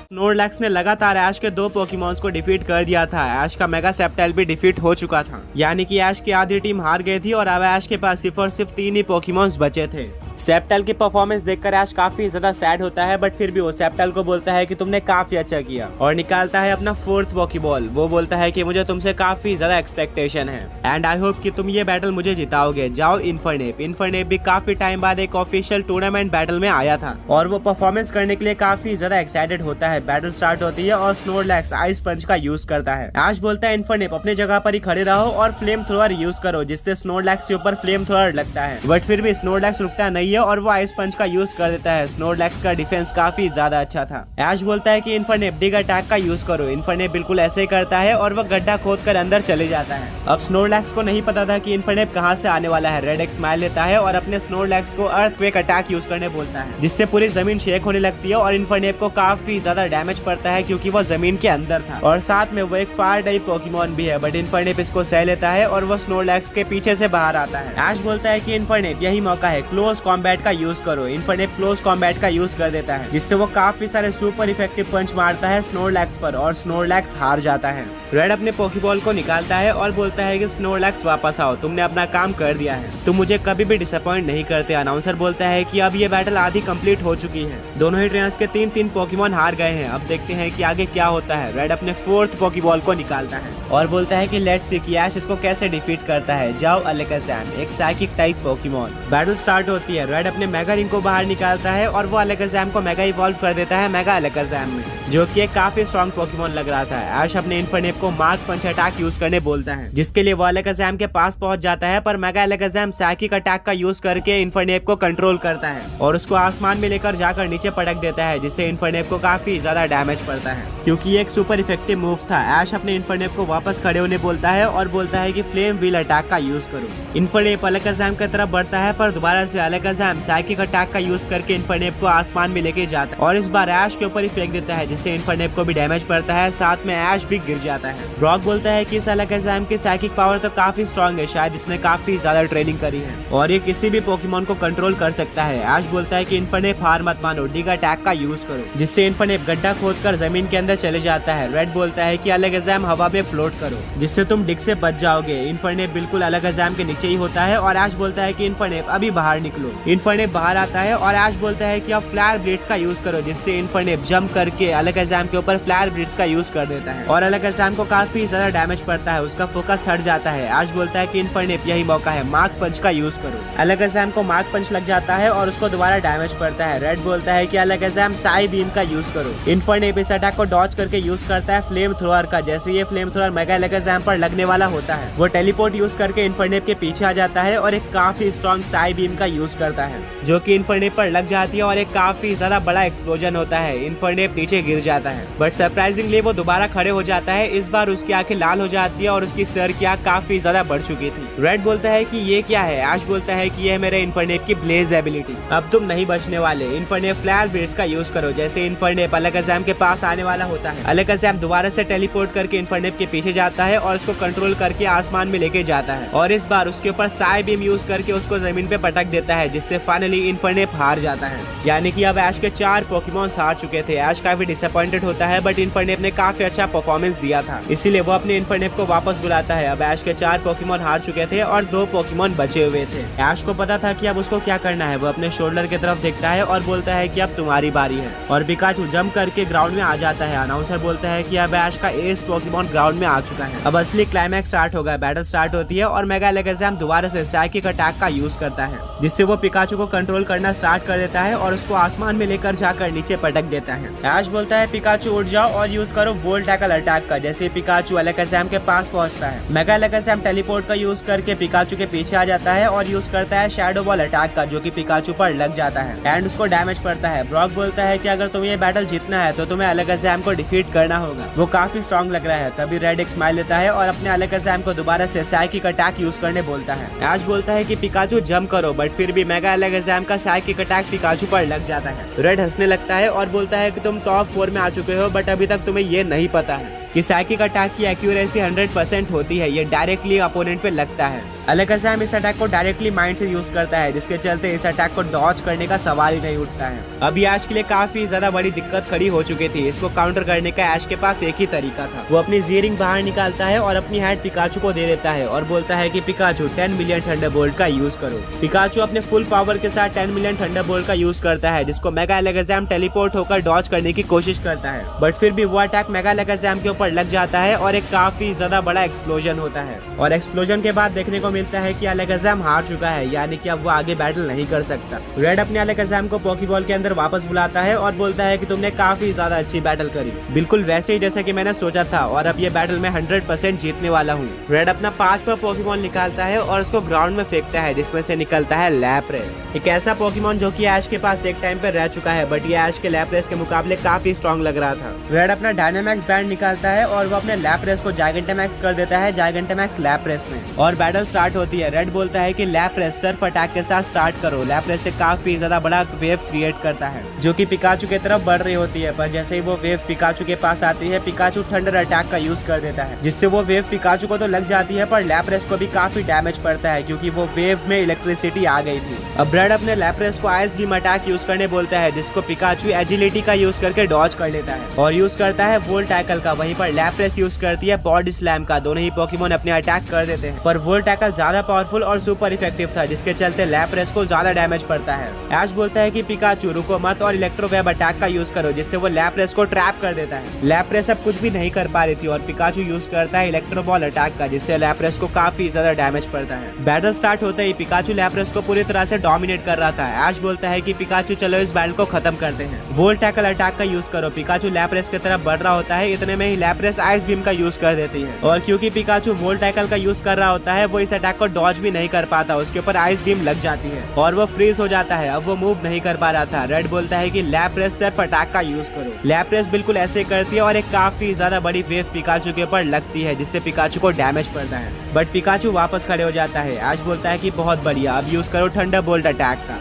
स्नोरलैक्स ने लगातार ऐश के 2 पोकेमॉन्स को डिफीट कर दिया था। ऐश का मेगा सेप्टेल भी डिफीट हो चुका था, यानी कि ऐश की आधी टीम हार गई थी और अब ऐश के पास सिर्फ और सिर्फ 3 ही पोकेमॉन्स बचे थे। सेप्टेल की परफॉर्मेंस देखकर ऐश काफी ज्यादा सैड होता है, बट फिर भी वो सेप्टेल को बोलता है कि तुमने काफी अच्छा किया और निकालता है अपना 4th पोकेबॉल। वो बोलता है कि मुझे तुमसे काफी ज्यादा एक्सपेक्टेशन है एंड आई होप कि तुम ये बैटल मुझे जिताओगे। जाओ इन्फरनेप। इन्फरनेप भी काफी टाइम बाद एक ऑफिशियल टूर्नामेंट बैटल में आया था और वो परफॉर्मेंस करने के लिए काफी ज्यादा एक्साइटेड होता है। बैटल स्टार्ट होती है और स्नोरलैक्स आइस पंच का यूज करता है। ऐश बोलता है इन्फरनेप अपनी जगह पर ही खड़े रहो और फ्लेम थ्रोअर यूज करो, जिससे स्नोरलैक्स के ऊपर फ्लेम थ्रोअर लगता है, बट फिर भी स्नोरलैक्स रुकता नहीं चाहिए और वो आइस पंच का यूज कर देता है। स्नोरलैक्स का डिफेंस काफी ज्यादा अच्छा था। ऐश बोलता है कि इन्फर्नेप डिग अटैक का यूज करो। इन्फर्नेप बिल्कुल ऐसे ही करता है और वो गड्ढा खोद कर अंदर चले जाता है। अब स्नोरलैक्स को नहीं पता था कि इन्फर्नेप कहाँ से आने वाला है। रेड एक स्माइल लेता है और अपने स्नोरलैक्स को अर्थक्वेक अटैक यूज करने बोलता है, जिससे पूरी जमीन शेक होने लगती है और इन्फर्नेप को काफी ज्यादा डैमेज पड़ता है क्योंकि वो जमीन के अंदर था और साथ में वो एक फायर टाइप पोकेमॉन भी है। बट इन्फर्नेप इसको सह लेता है और वो स्नोरलैक्स के पीछे से बाहर आता है। ऐश बोलता है कि इन्फर्नेप यही मौका है, क्लोज कॉम्बैट का यूज करो। इन्फर्नेप क्लोज कॉम्बैट का यूज कर देता है, जिससे वो काफी सारे सुपर इफेक्टिव पंच मारता है स्नोरलैक्स पर और स्नोरलैक्स हार जाता है। रेड अपने पोकेबॉल को निकालता है और बोलता है कि स्नोरलैक्स वापस आओ, तुमने अपना काम कर दिया है, तुम मुझे कभी भी डिसअपॉइंट नहीं करते। अनाउंसर बोलता है कि अब ये बैटल आधी कंप्लीट हो चुकी है। दोनों ही ट्रेनर्स के 3-3 पोकेमॉन हार गए हैं। अब देखते हैं कि आगे क्या होता है। रेड अपने 4th पोकेबॉल को निकालता है और बोलता है कि लेट्स सी कि ऐश इसको कैसे डिफीट करता है। जाओ अलकाज़ाम, एक psychic type Pokemon. Battle start होती है। रेड अपने मेगा रिंग को बाहर निकालता है और वो अलकाज़ाम को मेगा इवॉल्व कर देता है मेगा अलकाज़ाम में, जो कि एक काफी स्ट्रॉन्ग पोकेमॉन लग रहा था। ऐश अपने इन्फर्नेप को मार्क पंच अटैक यूज करने बोलता है, जिसके लिए वो अलकाज़ाम के पास पहुंच जाता है, पर मेगा अलकाज़ाम साइकिक अटैक का यूज करके इन्फर्नेप को कंट्रोल करता है और उसको आसमान में लेकर जाकर नीचे पटक देता है, जिससे इन्फर्नेप को काफी ज्यादा डैमेज पड़ता है क्योंकि ये एक सुपर इफेक्टिव मूव था। ऐश अपने इन्फर्नेप को वापस खड़े होने बोलता है और बोलता है कि फ्लेम व्हील अटैक का यूज करो। इन्फर्नेप अलकाज़ाम की तरफ बढ़ता है, पर दोबारा से अलकाज़ाम साइकिक अटैक का यूज करके इन्फर्नेप को आसमान में लेके जाता है और इस बार ऐश के ऊपर ही फेंक देता है, जिससे इन्फर्नेप को भी डैमेज पड़ता है, साथ में ऐश भी गिर जाता है। ब्रॉक बोलता है कि इस अलकाज़ाम की साइकिक पावर तो काफी स्ट्रॉन्ग है, शायद इसने काफी ज्यादा ट्रेनिंग करी है और ये किसी भी पोकेमॉन को कंट्रोल कर सकता है। ऐश बोलता है कि इन्फर्नेप हार मत मानो, डिग अटैक का यूज करो, जिससे इन्फर्नेप गड्ढा खोदकर जमीन के अंदर चले जाता है। रेड बोलता है कि अलकाज़ाम हवा में फ्लोट करो, जिससे तुम डिग से बच जाओगे। इन्फर्नेप बिल्कुल अलकाज़ाम के नीचे ही होता है और ऐश बोलता है कि इन्फर्नेप अभी बाहर निकलो। इन्फर्नेप बाहर आता है और ऐश बोलता है कि अब फ्लायर ब्लेड्स का यूज करो, जिससे इन्फर्नेप जंप करके अलकाज़ाम के ऊपर फ्लायर ब्लेड्स का यूज कर देता है और अलकाज़ाम को काफी ज्यादा डैमेज पड़ता है, उसका फोकस हट जाता है। ऐश बोलता है कि इन्फर्नेप यही मौका है, मार्क पंच का यूज करो। अलकाज़ाम को मार्क पंच लग जाता है और उसको दोबारा डैमेज पड़ता है। रेड बोलता है कि अलकाज़ाम साई बीम का यूज करो। इन्फर्नेप इस अटैक को डॉज करके यूज करता है फ्लेम थ्रोअर का। जैसे ये फ्लेम थ्रोअर मेगा अलकाज़ाम पर लगने वाला होता है, वो टेलीपोर्ट यूज करके इन्फर्नेप के पीछे आ जाता है और एक काफी स्ट्रॉन्ग साई बीम का यूज करता है, जो कि इन्फर्नेप पर लग जाती है और एक काफी ज्यादा बड़ा एक्सप्लोजन होता है। इन्फर्नेप नीचे गिर जाता है, बट सरप्राइजिंगली वो दोबारा खड़े हो जाता है। इस बार उसकी आंखें लाल हो जाती है और उसकी सर की आंख काफी ज्यादा बढ़ चुकी थी। रेड बोलता है कि ये क्या है। ऐश बोलता है कि ये मेरे इन्फर्नेप की ब्लेज एबिलिटी, अब तुम नहीं बचने वाले। इन्फर्नेप फ्लायर ब्लेड्स का यूज करो। जैसे इन्फर्नेप अलकाज़ाम के पास आने वाला होता है, अलकाज़ाम दोबारा से टेलीपोर्ट करके इन्फर्नेप के पीछे जाता है और उसको कंट्रोल करके आसमान में लेके जाता है और इस बार उसके ऊपर साई बीम यूज करके उसको जमीन पे पटक देता है, जिससे फाइनली इन्फर्नेप हार जाता है। यानी कि अब ऐश के 4 पोकेमॉन्स हार चुके थे। ऐश काफी डिसअपॉइंटेड होता है, बट इन्फर्नेप ने काफी अच्छा परफॉर्मेंस दिया था, इसीलिए वो अपने इन्फर्नेप को वापस बुलाता है। अब ऐश के 4 पोकेमॉन हार चुके थे और 2 पोकेमॉन बचे हुए थे। ऐश को पता था कि अब उसको क्या करना है। वो अपने शोल्डर की तरफ देखता है और बोलता है कि अब तुम्हारी बारी है और पिकाचू जंप करके ग्राउंड में आ जाता है। अनाउंसर बोलता है कि अब ऐश का एस पोकेमॉन ग्राउंड में आ चुका है। अब असली क्लाइमैक्स स्टार्ट होगा। बैटल स्टार्ट होती है और मेगा अलकाज़ाम दोबारा से साइकिक अटैक का यूज करता है, जिससे वो पिकाचू को कंट्रोल करना स्टार्ट कर देता है और उसको आसमान में लेकर जाकर नीचे पटक देता है। ऐश बोलता है पिकाचू उठ जाओ और यूज करो वोल्ट टैकल अटैक का। जैसे पिकाचू अलकाज़ाम के पास पहुंचता है, मेगा अलकाज़ाम टेलीपोर्ट का यूज करके पिकाचू के पीछे आ जाता है और यूज करता है शैडो बॉल अटैक का, जो कि पिकाचू पर लग जाता है एंड उसको डैमेज पड़ता है। ब्रॉक बोलता है कि अगर तुम्हें ये बैटल जीतना है तो तुम्हें अलकाज़ाम को डिफीट करना होगा, वो काफी स्ट्रॉन्ग लग रहा है। तभी रेड एक स्माइल लेता है और अपने अलकाज़ाम को दोबारा से साइकिक अटैक यूज करने बोलता है। ऐश बोलता है कि पिकाचू जंप करो, बट फिर भी मेगा अलकाज़ाम का साइकिक अटैक पिकाचू पर लग जाता है। रेड हंसने लगता है और बोलता है कि तुम टॉप 4 में आ चुके हो, बट अभी तक तुम्हें ये नहीं पता है कि साइकिक अटैक की एक्यूरेसी 100% होती है, ये डायरेक्टली अपोनेंट पे लगता है। अलकाज़ाम इस अटैक को डायरेक्टली माइंड से यूज करता है, जिसके चलते इस अटैक को डॉज करने का सवाल ही नहीं उठता है। अभी ऐश के लिए काफी ज्यादा बड़ी दिक्कत खड़ी हो चुकी थी। इसको काउंटर करने का ऐश के पास एक ही तरीका था। वो अपनी ज़ीरिंग बाहर निकालता है और अपनी हैंड पिकाचू को दे देता है और बोलता है कि पिकाचू 10 मिलियन थंडरबोल्ट का यूज करो। पिकाचू अपने फुल पावर के साथ 10 मिलियन थंडरबोल्ट का यूज करता है, जिसको मेगा अलकाज़ाम टेलीपोर्ट होकर डॉज करने की कोशिश करता है, बट फिर भी वो अटैक मेगा अलकाज़ाम के ऊपर ऊपर लग जाता है और एक काफी ज्यादा बड़ा एक्सप्लोजन होता है। और एक्सप्लोजन के बाद देखने को मिलता है कि अलकazam हार चुका है, यानी कि अब वो आगे बैटल नहीं कर सकता। रेड अपने अलकazam को पोकेबॉल के अंदर वापस बुलाता है और बोलता है कि तुमने काफी ज्यादा अच्छी बैटल करी, बिल्कुल वैसे ही जैसे कि मैंने सोचा था, और अब ये बैटल में 100% जीतने वाला हूँ। रेड अपना 5वां पोकेमॉन निकालता है और उसको ग्राउंड में फेंकता है, जिसमें से निकलता है लैप्रेस, एक ऐसा पोकेमॉन जो कि ऐश के पास एक टाइम पे रह चुका है, बट ये ऐश के लैप्रेस के मुकाबले काफी स्ट्रॉन्ग लग रहा था। रेड अपना डायनामैक्स बैंड निकालता है और वो अपने लैप्रेस को जाइगेंटामैक्स कर देता है जाइगेंटामैक्स लैप्रेस में, और बैटल स्टार्ट होती है। रेड बोलता है कि लैप्रेस सर्फ अटैक के साथ स्टार्ट करो। लैप्रेस से काफी ज्यादा बड़ा वेव क्रिएट करता है जो कि पिकाचू की तरफ बढ़ रही होती है, पर जैसे ही वो वेव पिकाचू के पास आती है, पिकाचू थंडर अटैक का यूज कर देता है, जिससे वो वेव पिकाचू को तो लग जाती है, पर लैप्रेस को भी काफी डैमेज पड़ता है क्योंकि वो वेव में इलेक्ट्रिसिटी आ गई थी। अब रेड अपने लैप्रेस को आइस बीम अटैक यूज करने बोलता है, जिसको पिकाचू एजिलिटी का यूज करके डॉज कर लेता है और यूज करता है वोल्ट टैकल का। वहीं पर लैप्रेस यूज करती है बॉडी स्लैम का। दोनों ही पोकेमॉन अपने अटैक कर देते हैं, पर वोल्ट टैकल ज्यादा पावरफुल और सुपर इफेक्टिव था, जिसके चलते लैप्रेस को ज्यादा डैमेज पड़ता है। ऐश बोलता है कि पिकाचू रुको मत और इलेक्ट्रो वेब अटैक का यूज करो, जिससे वो लैप्रेस को ट्रैप कर देता है। लैप्रेस अब कुछ भी नहीं कर पा रही थी और पिकाचू यूज करता है इलेक्ट्रो बॉल अटैक का, जिससे लैप्रेस को काफी ज्यादा डैमेज पड़ता है। बैटल स्टार्ट होते ही पिकाचू लैप्रेस को पूरी तरह से डोमिनेट कर रहा था। ऐश बोलता है कि पिकाचू चलो इस बैटल को खत्म करते हैं, वोल्ट टैकल अटैक का यूज करो। पिकाचू लैप्रेस की तरफ बढ़ रहा होता है, इतने में ही लैप्रेस आइस बीम का यूज कर देती है, और क्योंकि पिकाचू वोल्ट टैकल का यूज कर रहा होता है, वो इस अटैक को डॉज भी नहीं कर पाता। उसके ऊपर आइस बीम लग जाती है और वो फ्रीज हो जाता है। अब वो मूव नहीं कर पा रहा था। रेड बोलता है कि लैप्रेस सिर्फ अटैक का यूज करो। लैप्रेस बिल्कुल ऐसे करती है और एक काफी ज्यादा बड़ी वेव पिकाचू के ऊपर लगती है, जिससे पिकाचू को डैमेज पड़ता है, बट पिकाचू वापस खड़े हो जाता है। ऐश बोलता है कि बहुत बढ़िया, अब यूज करो थंडरबोल्ट अटैक का।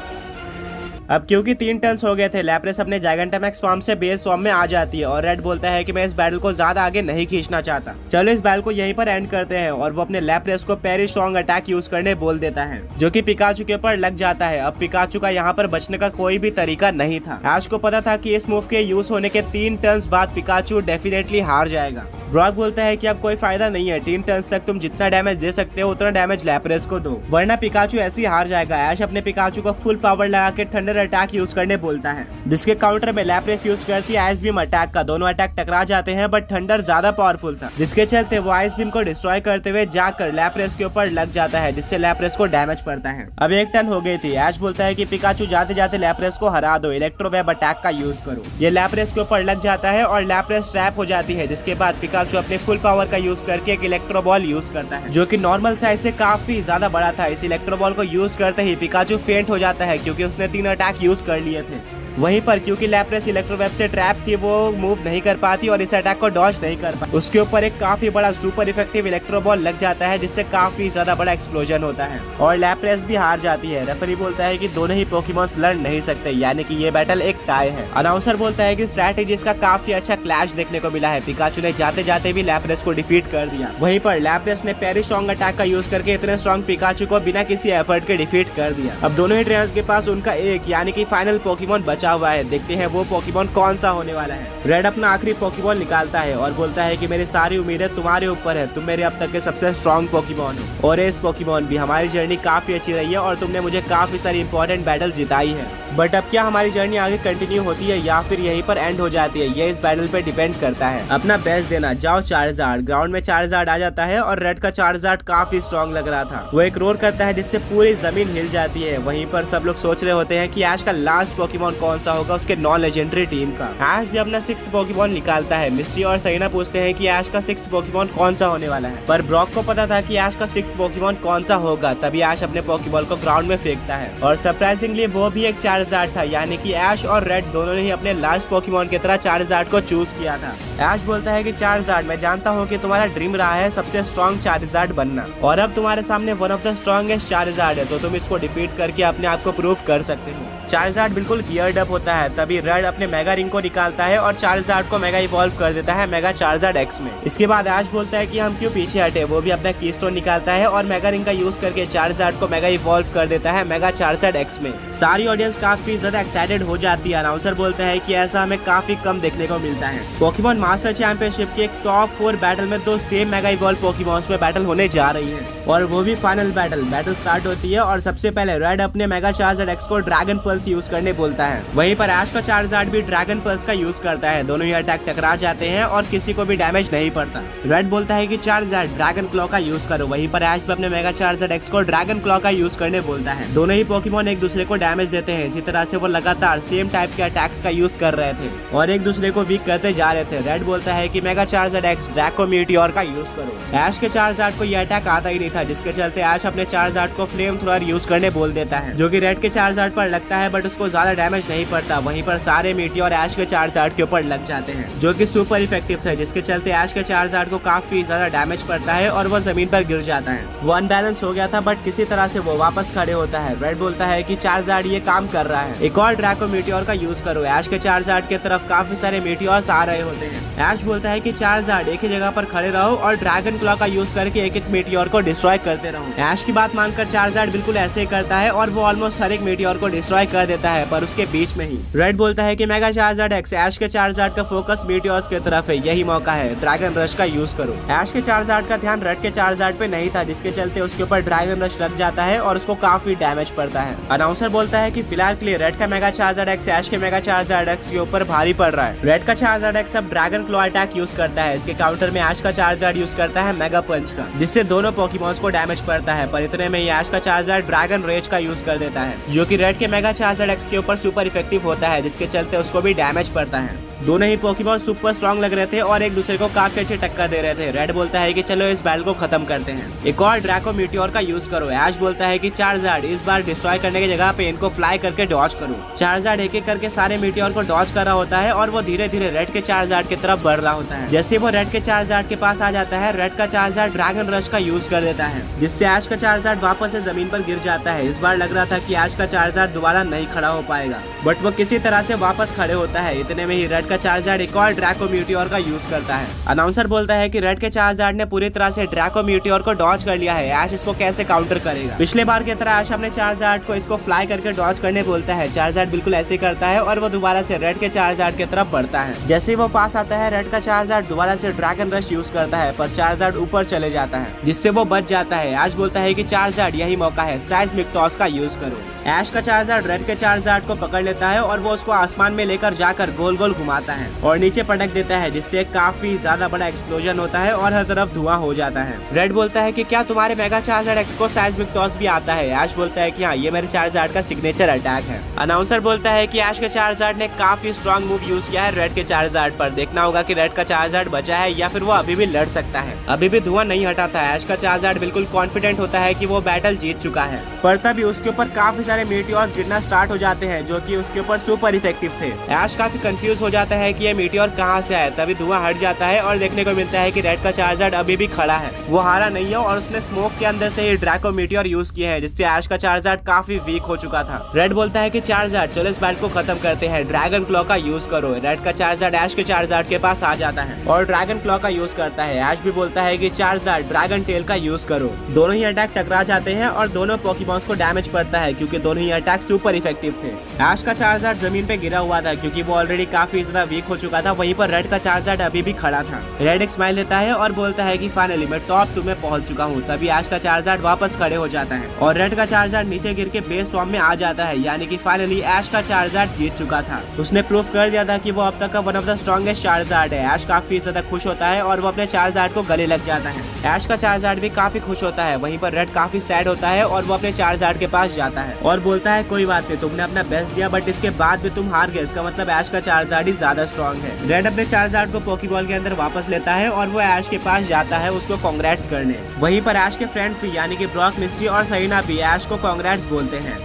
अब क्योंकि 3 टर्न्स हो गए थे, लैप्रेस अपने जाइगेंटामैक्स फॉर्म से बेस फॉर्म में आ जाती है और रेड बोलता है कि मैं इस बैटल को ज्यादा आगे नहीं खींचना चाहता, चलो इस बैटल को यहीं पर एंड करते हैं, और वो अपने लैप्रेस को पेरी स्ट्रॉन्ग अटैक यूज करने बोल देता है, जो कि पिकाचू के ऊपर लग जाता है। अब पिकाचू का यहाँ पर बचने का कोई भी तरीका नहीं था। ऐश को पता था कि इस मूव के यूज होने के 3 टर्न्स बाद पिकाचू डेफिनेटली हार जाएगा। ब्रॉक बोलता है कि अब कोई फायदा नहीं है, 3 टर्न्स तक तुम जितना डैमेज दे सकते हो उतना डैमेज लैप्रेस को दो, वरना पिकाचू ऐसे ही हार जाएगा। ऐश अपने पिकाचू को फुल पावर लगा के थंडर अटैक यूज करने बोलता है, जिसके काउंटर में लैप्रेस यूज करती है आइस बीम अटैक का। दोनों अटैक टकरा जाते हैं, बट थंडर ज्यादा पावरफुल था, जिसके चलते वो आइस बीम को डिस्ट्रॉय करते हुए जाकर लैप्रेस के ऊपर लग जाता है, जिससे लैप्रेस को डैमेज पड़ता है। अब 1 टर्न हो गई थी। ऐश बोलता है कि पिकाचू जाते जाते लैप्रेस को हरा दो, इलेक्ट्रो वेब अटैक का यूज करो। ये लैप्रेस के ऊपर लग जाता है और लैप्रेस ट्रैप हो जाती है, जिसके बाद पिकाचू अपने फुल पावर का यूज करके एक इलेक्ट्रो बॉल यूज करता है, जो कि नॉर्मल साइज से काफी ज्यादा बड़ा था। इस इलेक्ट्रो बॉल को यूज करते ही पिकाचू फेंट हो जाता है, क्योंकि उसने 3 अटैक यूज कर लिए थे। वहीं पर क्योंकि लैप्रेस इलेक्ट्रो वेब से ट्रैप थी, वो मूव नहीं कर पाती और इस अटैक को डॉज नहीं कर पाती। उसके ऊपर एक काफी बड़ा सुपर इफेक्टिव इलेक्ट्रो बॉल लग जाता है, जिससे काफी ज्यादा बड़ा एक्सप्लोजन होता है और लैप्रेस भी हार जाती है। रेफरी बोलता है कि दोनों ही पोकेमॉन्स लड़ नहीं सकते, यानी कि ये बैटल एक टाई है। अनाउंसर बोलता है कि स्ट्रैटेजीज का काफी अच्छा क्लैश देखने को मिला है। पिकाचू ने जाते जाते भी लैप्रेस को डिफीट कर दिया। वहीं पर लैप्रेस ने पेरी स्ट्रॉन्ग अटैक का यूज करके इतने स्ट्रॉन्ग पिकाचू को बिना किसी एफर्ट के डिफीट कर दिया। अब दोनों ही ट्रेनर्स के पास उनका एक यानी कि फाइनल पोकेमॉन बचा हुआ है। देखते हैं वो पोकेमॉन कौन सा होने वाला है। रेड अपना आखिरी पोकेमॉन निकालता है और बोलता है कि मेरी सारी उम्मीदें तुम्हारे ऊपर है, तुम मेरे अब तक के सबसे स्ट्रॉन्ग पोकेमॉन हो। और इस पोकेमॉन भी हमारी जर्नी काफी अच्छी रही है और तुमने मुझे काफी सारी इंपॉर्टेंट बैटल जिताई है, बट अब क्या हमारी जर्नी आगे कंटिन्यू होती है या फिर यहीं पर एंड हो जाती है, ये इस बैटल पे डिपेंड करता है। अपना बेस्ट देना। जाओ चार्जार्ड। ग्राउंड में चार्जार्ड आ जाता है और रेड का चार्जार्ड काफी स्ट्रॉन्ग लग रहा था। वो एक रोर करता है, जिससे पूरी जमीन हिल जाती है। वहीं पर सब लोग सोच रहे होते हैं कि ऐश का लास्ट पोकेमॉन कौन सा होगा उसके नॉन लेजेंडरी टीम का। ऐश भी अपना 6th पोकेमॉन निकालता है। मिस्टी और सैना पूछते हैं कि ऐश का 6th पोकेमॉन कौन सा होने वाला है, पर ब्रॉक को पता था कि ऐश का 6th पोकेमॉन कौन सा होगा, तभी ऐश अपने पोकेबॉल को ग्राउंड में फेंकता है और सरप्राइजिंगली वो भी एक चार्जार्ड था, यानी कि ऐश और रेड दोनों ने ही अपने लास्ट पोकेमॉन की तरह चार्जार्ड को चूज किया था। ऐश बोलता है कि चार्जार्ड, मैं जानता हूँ कि तुम्हारा ड्रीम रहा है सबसे स्ट्रॉन्ग चार्जार्ड बनना, और अब तुम्हारे सामने one of the strongest Charizard है, तो तुम इसको डिफीट करके अपने आप को प्रूव कर सकते हो। चार्जार्ड बिल्कुल गियर्ड अप होता है, तभी रेड अपने मेगा रिंग को निकालता है और चार्जार्ड को मेगा इवॉल्व कर देता है मेगा चार्जार्ड एक्स में। इसके बाद ऐश बोलता है कि हम क्यों पीछे हटे, वो भी अपना कीस्टोन निकालता है और मेगा रिंग का यूज करके चार्जार्ड को मेगा इवॉल्व कर देता है मेगा चार्जार्ड एक्स में। सारी ऑडियंस काफी ज्यादा एक्साइटेड हो जाती है। अनाउंसर बोलता है कि ऐसा हमें काफी कम देखने को मिलता है। पोकेमॉन मास्टर चैंपियनशिप के एक टॉप 4 बैटल में 2 सेम मेगा इवॉल्व पोकेमॉन्स में बैटल होने जा रही है, और वो भी फाइनल बैटल स्टार्ट होती है और सबसे पहले रेड अपने मेगा चार्जार्ड एक्स को ड्रैगन पल्स यूज करने बोलता है। वहीं पर ऐश का चार्जार्ड भी ड्रैगन पल्स का यूज करता है। दोनों ही अटैक टकरा जाते हैं और किसी को भी डैमेज नहीं पड़ता। रेड बोलता है कि चार्जार्ड ड्रैगन क्लॉ का यूज करो। वहीं पर ऐश भी अपने मेगा चार्जार्ड एक्स को ड्रैगन क्लॉ का यूज करने बोलता है। दोनों ही पोकेमॉन एक दूसरे को डैमेज देते हैं। इसी तरह से वो लगातार सेम टाइप के अटैक्स का यूज कर रहे थे और एक दूसरे को वीक करते जा रहे थे। रेड बोलता है कि mega Charizard x Draco meteor का यूज करो। ऐश के चार्जार्ड को यह अटैक आता ही नहीं था, जिसके चलते ऐश अपने चार्जार्ड को फ्लेम थ्रोअर यूज करने बोल देता है, जो कि रेड के चार्जार्ड पर लगता है बट उसको ज्यादा डैमेज नहीं पड़ता। वहीं पर सारे मीटियोर ऐश के चार्जार्ड के ऊपर लग जाते हैं, जो कि सुपर इफेक्टिव थे, जिसके चलते ऐश के चार्जार्ड को काफी ज्यादा डैमेज पड़ता है और वो जमीन पर गिर जाता है। वो अनबैलेंस हो गया था बट किसी तरह से वो वापस खड़े होता है। रेड बोलता है कि चार्जार्ड ये काम कर रहा है, एक और ड्रैको मीटियोर का यूज करो। ऐश के चार्जार्ड की तरफ काफी सारे मीटियोर्स आ रहे होते हैं। ऐश बोलता है कि चार्जार्ड एक ही जगह पर खड़े रहो और ड्रैगन क्लॉ का यूज करके एक एक मीटियोर को डिस्ट्रॉय करते रहो। ऐश की बात मानकर चार्जार्ड बिल्कुल ऐसे ही करता है और वो ऑलमोस्ट हर एक मीटियोर को डिस्ट्रॉय कर देता है, पर उसके बीच में ही रेड बोलता है कि मेगा चार्जार्ड एक्स, ऐश के चार्जार्ड का फोकस मीटियोर्स की तरफ है, यही मौका है, ड्रैगन रश का यूज करो। ऐश के चार्जार्ड का ध्यान रेड के चार्जार्ड पे नहीं था, जिसके चलते उसके ऊपर ड्रैगन रश लग जाता है और उसको काफी डैमेज पड़ता है। अनाउंसर बोलता है कि फिलहाल के लिए रेड का मेगा चार्जार्ड एक्स ऐश के मेगा चार्जार्ड एक्स के ऊपर भारी पड़ रहा है। रेड का चार्जार्ड एक्स अब ड्रैगन क्लॉ अटैक यूज करता है। इसके काउंटर में ऐश का चार्जार्ड यूज करता है मेगा पंच का, जिससे दोनों पोकेमॉन्स को डैमेज पड़ता है। पर इतने में ही ऐश का चार्जार्ड ड्रैगन रेज का यूज कर देता है, जो कि रेड के मेगा चार्जार्ड एक्स के ऊपर सुपर इफेक्टिव होता है, जिसके चलते उसको भी डैमेज पड़ता है। दोनों ही पोकेमॉन सुपर स्ट्रॉन्ग लग रहे थे और एक दूसरे को काफी अच्छी टक्कर दे रहे थे। रेड बोलता है कि चलो इस बैटल को खत्म करते हैं, एक और ड्रैको मीटियोर का यूज करो। ऐश बोलता है कि चार्जार्ड इस बार डिस्ट्रॉय करने की जगह पे इनको फ्लाई करके डॉज करो। चार्जार्ड एक एक करके सारे मीटियोर को डॉज कर रहा होता है और वो धीरे धीरे रेड के चार्जार्ड की तरफ बढ़ रहा होता है। जैसे वो रेड के चार्जार्ड के पास आ जाता है, रेड का चार्जार्ड ड्रैगन रश का यूज कर देता है, जिससे ऐश का चार्जार्ड वापस से जमीन पर गिर जाता है। इस बार लग रहा था कि ऐश का चार्जार्ड दोबारा नहीं खड़ा हो पाएगा, बट वो किसी तरह से वापस खड़े होता है। इतने में ही रेड का चार्जार्ड एक और ड्रैको मीटियोर का यूज करता है। अनाउंसर बोलता है कि रेड के चार्जार्ड ने पूरी तरह से ड्रैको मीटियोर को डॉज कर लिया है, ऐश इसको कैसे काउंटर करेगा। पिछले बार की तरह ऐश अपने चार्जार्ड को इसको फ्लाई करके डॉज करने बोलता है। चार्जार्ड बिल्कुल ऐसे करता है और वो दोबारा से रेड के चार्जार्ड की तरफ बढ़ता है। जैसे ही वो पास आता है, रेड का चार्जार्ड दोबारा से ड्रैगन रश यूज करता है, पर चार्जार्ड ऊपर चले जाता है, जिससे वो बच जाता है। ऐश बोलता है कि चार्जार्ड यही मौका है, साइज़मिक टॉस का यूज करो। ऐश का चार्जार्ड रेड के चार्जार्ड को पकड़ लेता है और वो उसको आसमान में लेकर जाकर गोल गोल घुमाता है और नीचे पटक देता है, जिससे काफी ज्यादा बड़ा एक्सप्लोजन होता है और हर तरफ धुआं हो जाता है। रेड बोलता है कि क्या तुम्हारे मेगा चार्जार्ड एक्स को साइज़मिक टॉस भी आता है। ऐश बोलता है कि हाँ, ये मेरे चार्जार्ड का सिग्नेचर अटैक है। अनाउंसर बोलता है कि ऐश के चार्जार्ड ने काफी स्ट्रॉन्ग मूव यूज किया है रेड के चार्जार्ड पर। देखना होगा कि रेड का चार्जार्ड बचा है या फिर वो अभी भी लड़ सकता है। अभी भी धुआं नहीं हटा था। ऐश का चार्जार्ड बिल्कुल कॉन्फिडेंट होता है कि वो बैटल जीत चुका है, पर तभी उसके ऊपर काफी सारे मीटियोर्स गिरना स्टार्ट हो जाते हैं, जो कि उसके ऊपर सुपर इफेक्टिव थे। ऐश काफी कंफ्यूज हो जाता है कि ये मीटियोर कहाँ से आया। तभी धुआं हट जाता है और देखने को मिलता है कि रेड का चार्जार्ड अभी भी खड़ा है, वो हारा नहीं है और उसने स्मोक के अंदर से ही ड्रैको मीटियोर यूज किया है, जिससे ऐश का चार्जार्ड काफी वीक हो चुका था। रेड बोलता है कि चार्जार्ड चलो इस बैटल को खत्म करते हैं, ड्रैगन क्लॉ का यूज करो। रेड का चार्जार्ड ऐश के चार्जार्ड के पास आ जाता है और ड्रैगन क्लॉ का यूज करता है। ऐश भी बोलता है कि चार्जार्ड ड्रैगन टेल का यूज करो। दोनों ही अटैक टकरा जाते हैं और दोनों पोकेमॉन्स को डैमेज पड़ता है, क्योंकि दोनों ही अटैक सुपर इफेक्टिव थे। ऐश का चार्जार्ड जमीन पे गिरा हुआ था, क्योंकि वो ऑलरेडी काफी ज्यादा वीक हो चुका था। वहीं पर रेड का चार्जार्ड अभी भी खड़ा था। रेड एक स्माइल देता है और बोलता है कि फाइनली मैं टॉप 2 में पहुंच चुका हूं। तभी ऐश का चार्जार्ड वापस खड़े हो जाता है और रेड का चार्जार्ड नीचे गिर के बेस फॉर्म में आ जाता है, यानी कि फाइनली ऐश का चार्जार्ड जीत चुका था। उसने प्रूव कर दिया था कि वो अब तक का one of the strongest Charizard है। ऐश काफी ज्यादा खुश होता है और वो अपने चार्जार्ड को गले लग जाता है। ऐश का चार्जार्ड भी काफी खुश होता है। वहीं पर रेड काफी सैड होता है और वो अपने चार्जार्ड के पास जाता है और बोलता है कोई बात नहीं, तुमने अपना बेस्ट दिया बट इसके बाद भी तुम हार गए, इसका मतलब ऐश का चार्जार्ड ही ज्यादा स्ट्रॉन्ग है। रेड अपने चार्जार्ड को पोकेबॉल के अंदर वापस लेता है और वो ऐश के पास जाता है उसको कांग्रेट्स करने। वहीं पर ऐश के फ्रेंड्स भी यानी कि ब्रॉक, मिस्टी और सरीना भी ऐश को कांग्रेट्स बोलते हैं।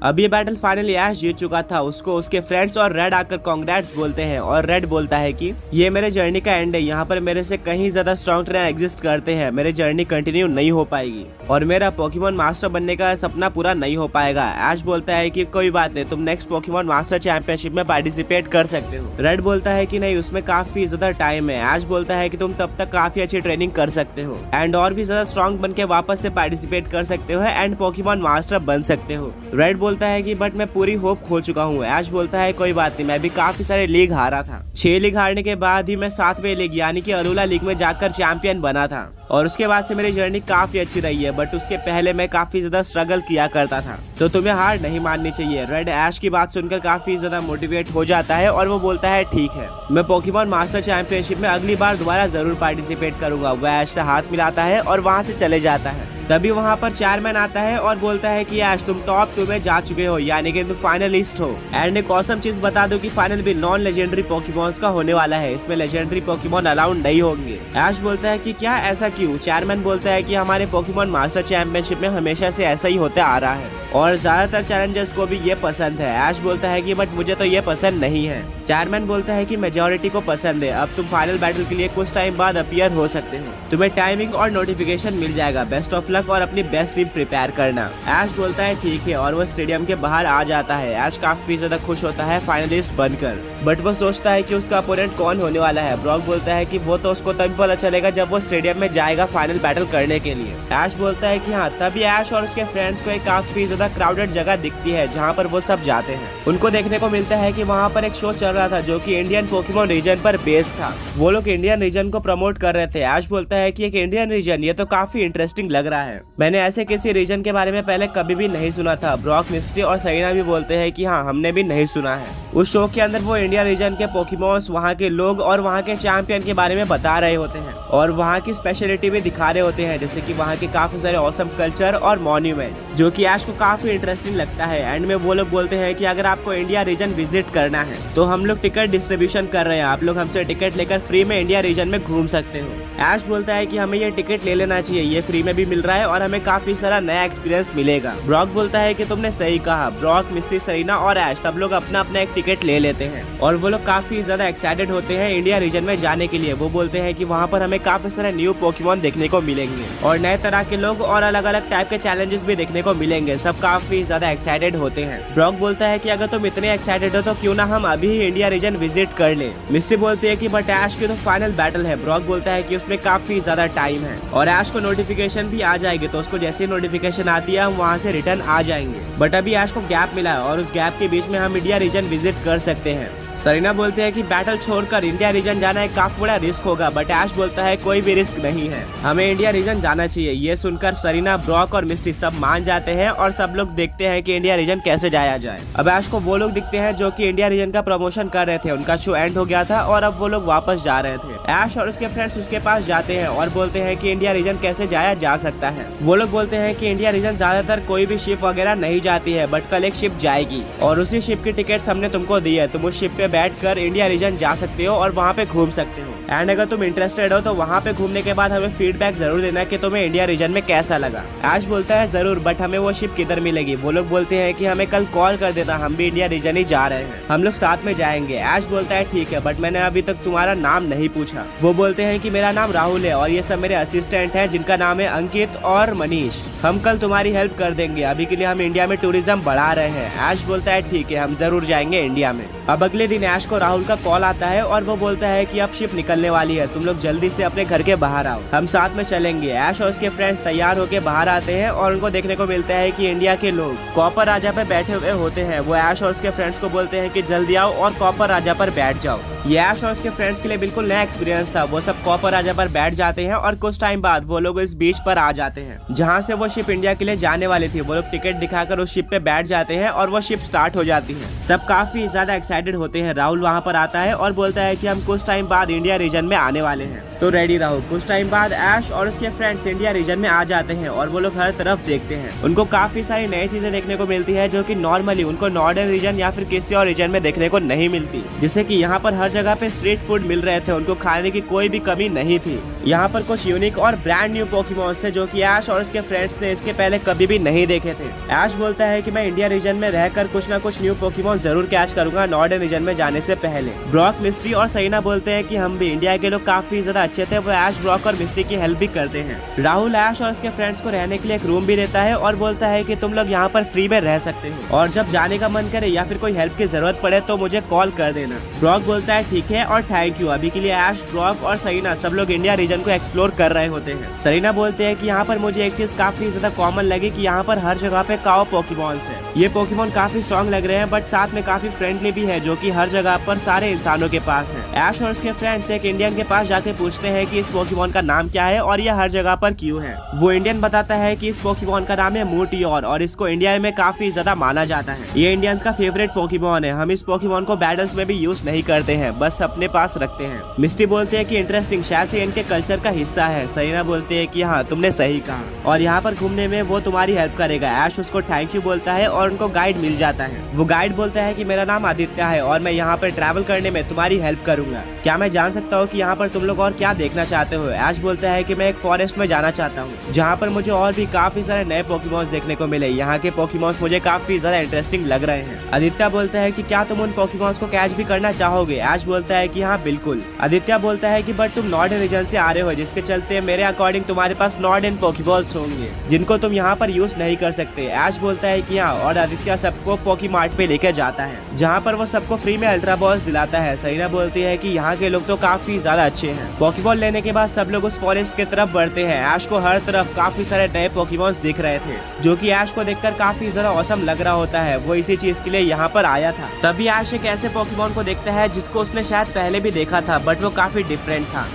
अब ये बैटल फाइनली ऐश जीत चुका था। उसको उसके फ्रेंड्स और रेड आकर कांग्रेट्स बोलते हैं और रेड बोलता है कि ये मेरे जर्नी का एंड है, यहाँ पर मेरे से कहीं ज्यादा स्ट्रॉन्ग ट्रेनर एग्जिस्ट करते हैं, मेरी जर्नी कंटिन्यू नहीं हो पाएगी और मेरा पोकेमॉन मास्टर बनने का सपना पूरा नहीं हो पाएगा। ऐश बोलता है कि कोई बात नहीं, तुम नेक्स्ट पोकेमॉन मास्टर चैंपियनशिप में पार्टिसिपेट कर सकते हो। रेड बोलता है कि नहीं, उसमें काफी ज्यादा टाइम है। ऐश बोलता है कि तुम तब तक काफी अच्छी ट्रेनिंग कर सकते हो एंड और भी ज्यादा स्ट्रॉन्ग बन के वापस से पार्टिसिपेट कर सकते हो एंड पोकेमॉन मास्टर बन सकते हो। रेड बोलता है कि बट मैं पूरी होप खो चुका हूँ। ऐश बोलता है कोई बात नहीं, मैं भी काफी सारे लीग हारा था। 6 लीग हारने के बाद ही मैं 7वें लीग यानी कि अरोला लीग में जाकर चैंपियन बना था और उसके बाद से मेरी जर्नी काफी अच्छी रही है, बट उसके पहले मैं काफी ज्यादा स्ट्रगल किया करता था, तो तुम्हें हार नहीं माननी चाहिए। रेड ऐश की बात सुनकर काफी ज्यादा मोटिवेट हो जाता है और वो बोलता है ठीक है, मैं पोकेमॉन मास्टर चैंपियनशिप में अगली बार दोबारा जरूर पार्टिसिपेट करूंगा। वो ऐश से हाथ मिलाता है और वहाँ से चले जाता है। तभी वहाँ पर चेयरमैन आता है और बोलता है कि ऐश तुम टॉप 2 में जा चुके हो, यानी कि तुम फाइनलिस्ट हो। एंड एक ऑसम चीज बता दो कि फाइनल भी नॉन लेजेंडरी पोकेमॉन्स का होने वाला है, इसमें लेजेंडरी पोकेमॉन अलाउड नहीं होंगे। ऐश बोलता है कि क्या, ऐसा क्यों? चेयरमैन बोलता है कि हमारे पोकेमॉन मास्टर चैंपियनशिप में हमेशा से ऐसा ही होता आ रहा है और ज्यादातर चैलेंजर्स को भी ये पसंद है। ऐश बोलता है कि बट मुझे तो ये पसंद नहीं है। चेयरमैन बोलता है कि मेजोरिटी को पसंद है। अब तुम फाइनल बैटल के लिए कुछ टाइम बाद अपीयर हो सकते हो, तुम्हें टाइमिंग और नोटिफिकेशन मिल जाएगा। बेस्ट ऑफ लक और अपनी बेस्ट टीम प्रिपेयर करना। ऐश बोलता है ठीक है और वो स्टेडियम के बाहर आ जाता है। ऐश काफी ज्यादा खुश होता है फाइनलिस्ट बनकर, बट वो सोचता है कि उसका अपोनेंट कौन होने वाला है। ब्रॉक बोलता है कि वो तो उसको तभी पता चलेगा जब वो स्टेडियम में जाएगा फाइनल बैटल करने के लिए। ऐश बोलता है कि हाँ। तभी ऐश और उसके फ्रेंड्स को एक काफी ज्यादा क्राउडेड जगह दिखती है जहाँ पर वो सब जाते हैं। उनको देखने को मिलता है कि वहाँ पर एक शो चल रहा था जो कि इंडियन पोकेमॉन रीजन पर बेस्ड था। वो लोग इंडियन रीजन को प्रमोट कर रहे थे। ऐश बोलता है कि एक इंडियन रीजन, ये तो काफी इंटरेस्टिंग लग रहा है, मैंने ऐसे किसी रीजन के बारे में पहले कभी भी नहीं सुना था। ब्रॉक, मिस्ट्री और सरीना भी बोलते हैं कि हाँ, हमने भी नहीं सुना है। उस शो के अंदर वो इंडिया रीजन के पोकेमॉन्स, वहाँ के लोग और वहाँ के चैंपियन के बारे में बता रहे होते हैं और वहाँ की स्पेशलिटी भी दिखा रहे होते हैं, जैसे कि वहाँ के काफी सारे ऑसम कल्चर और मॉन्यूमेंट, जो कि ऐश को काफी इंटरेस्टिंग लगता है। एंड में वो लोग बोलते हैं कि अगर आपको इंडिया रीजन विजिट करना है तो हम लोग टिकट डिस्ट्रीब्यूशन कर रहे हैं, आप लोग हमसे टिकट लेकर फ्री में इंडिया रीजन में घूम सकते हो। ऐश बोलता है कि हमें ये टिकट ले लेना चाहिए, ये फ्री में भी मिल रहा है और हमें काफी सारा नया एक्सपीरियंस मिलेगा। ब्रॉक बोलता है कि तुमने सही कहा। ब्रॉक, मिस्ट्री, सरीना और ऐश सब लोग अपना अपना एक टिकट ले लेते हैं और वो लोग काफी ज्यादा एक्साइटेड होते हैं इंडिया रीजन में जाने के लिए। वो बोलते हैं कि वहाँ पर हमें काफी सारे न्यू पोकेमॉन देखने को मिलेंगे और नए तरह के लोग और अलग अलग टाइप के चैलेंजेस भी देखने को मिलेंगे। सब काफी ज्यादा एक्साइटेड होते हैं। ब्रॉक बोलता है कि अगर तुम इतने एक्साइटेड हो तो क्यों ना हम अभी ही इंडिया रीजन विजिट कर ले। मिस्ट्री बोलती है कि बट ऐश की तो फाइनल बैटल है। ब्रॉक बोलता है कि उसमें काफी ज्यादा टाइम है और ऐश को नोटिफिकेशन भी आ जाएगी, तो उसको जैसी नोटिफिकेशन आती है हम वहाँ से रिटर्न आ जाएंगे। बट अभी ऐश को गैप मिला है और उस गैप के बीच में हम इंडिया रीजन विजिट कर सकते हैं। सरीना बोलते हैं कि बैटल छोड़कर इंडिया रीजन जाना एक काफी बड़ा रिस्क होगा, बट ऐश बोलता है कोई भी रिस्क नहीं है, हमें इंडिया रीजन जाना चाहिए। ये सुनकर सरीना, ब्रॉक और मिस्ट्री सब मान जाते हैं और सब लोग देखते हैं कि इंडिया रीजन कैसे जाया जाए। अब ऐश को वो लोग दिखते हैं जो कि इंडिया रीजन का प्रमोशन कर रहे थे, उनका शो एंड हो गया था और अब वो लोग वापस जा रहे थे। ऐश और उसके फ्रेंड्स उसके पास जाते हैं और बोलते हैं कि इंडिया रीजन कैसे जाया जा सकता है। वो लोग बोलते हैं कि इंडिया रीजन ज्यादातर कोई भी शिप वगैरह नहीं जाती है, बट कल एक शिप जाएगी और उसी शिप की टिकट हमने तुमको दी है, तुम उस शिप पे बैठ कर इंडिया रीजन जा सकते हो और वहाँ पे घूम सकते हो। एंड अगर तुम इंटरेस्टेड हो तो वहाँ पे घूमने के बाद हमें फीडबैक जरूर देना कि तुम्हें इंडिया रीजन में कैसा लगा। ऐश बोलता है जरूर, बट हमें वो शिप किधर मिलेगी? वो लोग बोलते हैं कि हमें कल कॉल कर देता, हम भी इंडिया रीजन ही जा रहे हैं, हम लोग साथ में जाएंगे। ऐश बोलता है ठीक है, बट मैंने अभी तक तुम्हारा नाम नहीं पूछा। वो बोलते हैं कि मेरा नाम राहुल है और ये सब मेरे असिस्टेंट हैं जिनका नाम है अंकित और मनीष, हम कल तुम्हारी हेल्प कर देंगे, अभी के लिए हम इंडिया में टूरिज्म बढ़ा रहे हैं। ऐश बोलता है ठीक है, हम जरूर जाएंगे इंडिया में। अब अगले दिन ऐश को राहुल का कॉल आता है और वो बोलता है कि अब शिप निकलने वाली है, तुम लोग जल्दी से अपने घर के बाहर आओ, हम साथ में चलेंगे। ऐश और उसके फ्रेंड्स तैयार होके बाहर आते हैं और उनको देखने को मिलता है कि इंडिया के लोग कॉपर राजा पे बैठे हुए होते हैं। वो ऐश और उसके फ्रेंड्स को बोलते हैं कि जल्दी आओ और कॉपर राजा पर बैठ जाओ। ये ऐश और उसके फ्रेंड्स के लिए बिल्कुल नया एक्सपीरियंस था। वो सब कॉपर राजा पर बैठ जाते हैं और कुछ टाइम बाद वो लोग इस बीच पर आ जाते हैं जहाँ से वो शिप इंडिया के लिए जाने वाली थी। वो लोग टिकट दिखाकर उस शिप पे बैठ जाते हैं और वो शिप स्टार्ट हो जाती है। सब काफी ज्यादा एक्साइटेड होते हैं। राहुल वहाँ पर आता है और बोलता है कि हम कुछ टाइम बाद इंडिया रीजन में आने वाले हैं, तो रेडी रहो। कुछ टाइम बाद ऐश और उसके फ्रेंड्स इंडिया रीजन में आ जाते हैं और वो लोग हर तरफ देखते हैं। उनको काफी सारी नई चीजें देखने को मिलती है जो कि नॉर्मली उनको नॉर्दर्न रीजन या फिर किसी और रीजन में देखने को नहीं मिलती। जैसे कि यहाँ पर हर जगह पे स्ट्रीट फूड मिल रहे थे, उनको खाने की कोई भी कमी नहीं थी। यहाँ पर कुछ यूनिक और ब्रांड न्यू पोकेमॉन्स थे जो कि ऐश और उसके फ्रेंड्स ने इसके पहले कभी भी नहीं देखे थे। ऐश बोलता है कि मैं इंडिया रीजन में रहकर कुछ ना कुछ न्यू पोकेमॉन जरूर कैच करूंगा नॉर्दर्न रीजन में जाने से पहले। ब्रॉक, मिस्ट्री और सरीना बोलते हैं कि हम भी, इंडिया के लोग काफी ज्यादा अच्छे थे, वो ऐश, ब्रॉक और मिस्ट्री की हेल्प भी करते हैं। राहुल ऐश और उसके फ्रेंड्स को रहने के लिए एक रूम भी देता है और बोलता है कि तुम लोग यहाँ पर फ्री में रह सकते हो और जब जाने का मन करे या फिर कोई हेल्प की जरूरत पड़े तो मुझे कॉल कर देना। ब्रॉक बोलता है है ठीक है और थैंक यू। अभी के लिए ऐश, ब्रॉक और सरीना सब लोग इंडिया रीजन को एक्सप्लोर कर रहे होते हैं। सरीना बोलते हैं कि यहाँ पर मुझे एक चीज काफी ज्यादा कॉमन लगी कि यहाँ पर हर जगह पे काओ पोकेमॉन्स है। ये पोकेमॉन काफी स्ट्रॉन्ग लग रहे हैं बट साथ में काफी फ्रेंडली भी है, जो कि हर जगह पर सारे इंसानों के पास है। ऐश और उसके फ्रेंड्स एक इंडियन के पास जाके पूछते हैं कि इस पोकेमॉन का नाम क्या है और ये हर जगह पर क्यों है। वो इंडियन बताता है कि इस पोकेमॉन का नाम है मोटियोर और इसको इंडिया में काफी ज्यादा माना जाता है। ये इंडियंस का फेवरेट पोकेमॉन है। हम इस पोकेमॉन को बैटल्स में भी यूज नहीं करते हैं, बस अपने पास रखते हैं। मिस्टी बोलते हैं कि इंटरेस्टिंग, शायद से इनके कल्चर का हिस्सा है। सरीना बोलते हैं कि हाँ तुमने सही कहा और यहाँ पर घूमने में वो तुम्हारी हेल्प करेगा। ऐश उसको थैंक यू बोलता है और उनको गाइड मिल जाता है। वो गाइड बोलता है कि मेरा नाम आदित्य है और मैं यहाँ पर ट्रैवल करने में तुम्हारी हेल्प करूंगा। क्या मैं जान सकता हूँ कि यहाँ पर तुम लोग और क्या देखना चाहते हो? ऐश बोलता है कि मैं एक फॉरेस्ट में जाना चाहता हूँ जहाँ पर मुझे और भी काफी सारे नए पोकेमॉन्स देखने को मिले। यहाँ के पोकेमॉन्स मुझे काफी ज्यादा इंटरेस्टिंग लग रहे हैं। आदित्य बोलता है कि क्या तुम उन पोकेमॉन्स को कैच भी करना चाहोगे? ऐश बोलता है कि हाँ बिल्कुल। आदित्य बोलता है कि बट तुम नॉर्डर्न रीजन से आ रहे हो, जिसके चलते मेरे अकॉर्डिंग तुम्हारे पास नॉर्डर्न पोकेबॉल्स होंगे जिनको तुम यहाँ पर यूज नहीं कर सकते। ऐश बोलता है कि हाँ और आदित्य सबको पोकेमार्ट पे लेकर जाता है जहाँ पर वो सबको फ्री में अल्ट्रा बॉल्स दिलाता है। सरीना बोलती है कि यहाँ के लोग तो काफी ज्यादा अच्छे हैं। पोकेबॉल लेने के बाद सब लोग उस फॉरेस्ट की तरफ बढ़ते हैं। ऐश को हर तरफ काफी सारे नए पोकेमॉन्स दिख रहे थे जो कि ऐश को देखकर काफी ज्यादा औसम लग रहा होता है। वो इसी चीज के लिए यहाँ पर आया था। तभी ऐश एक ऐसे पोकेमॉन को देखता है जिसको उसने शायद पहले भी देखा था बट वो काफी डिफरेंट था।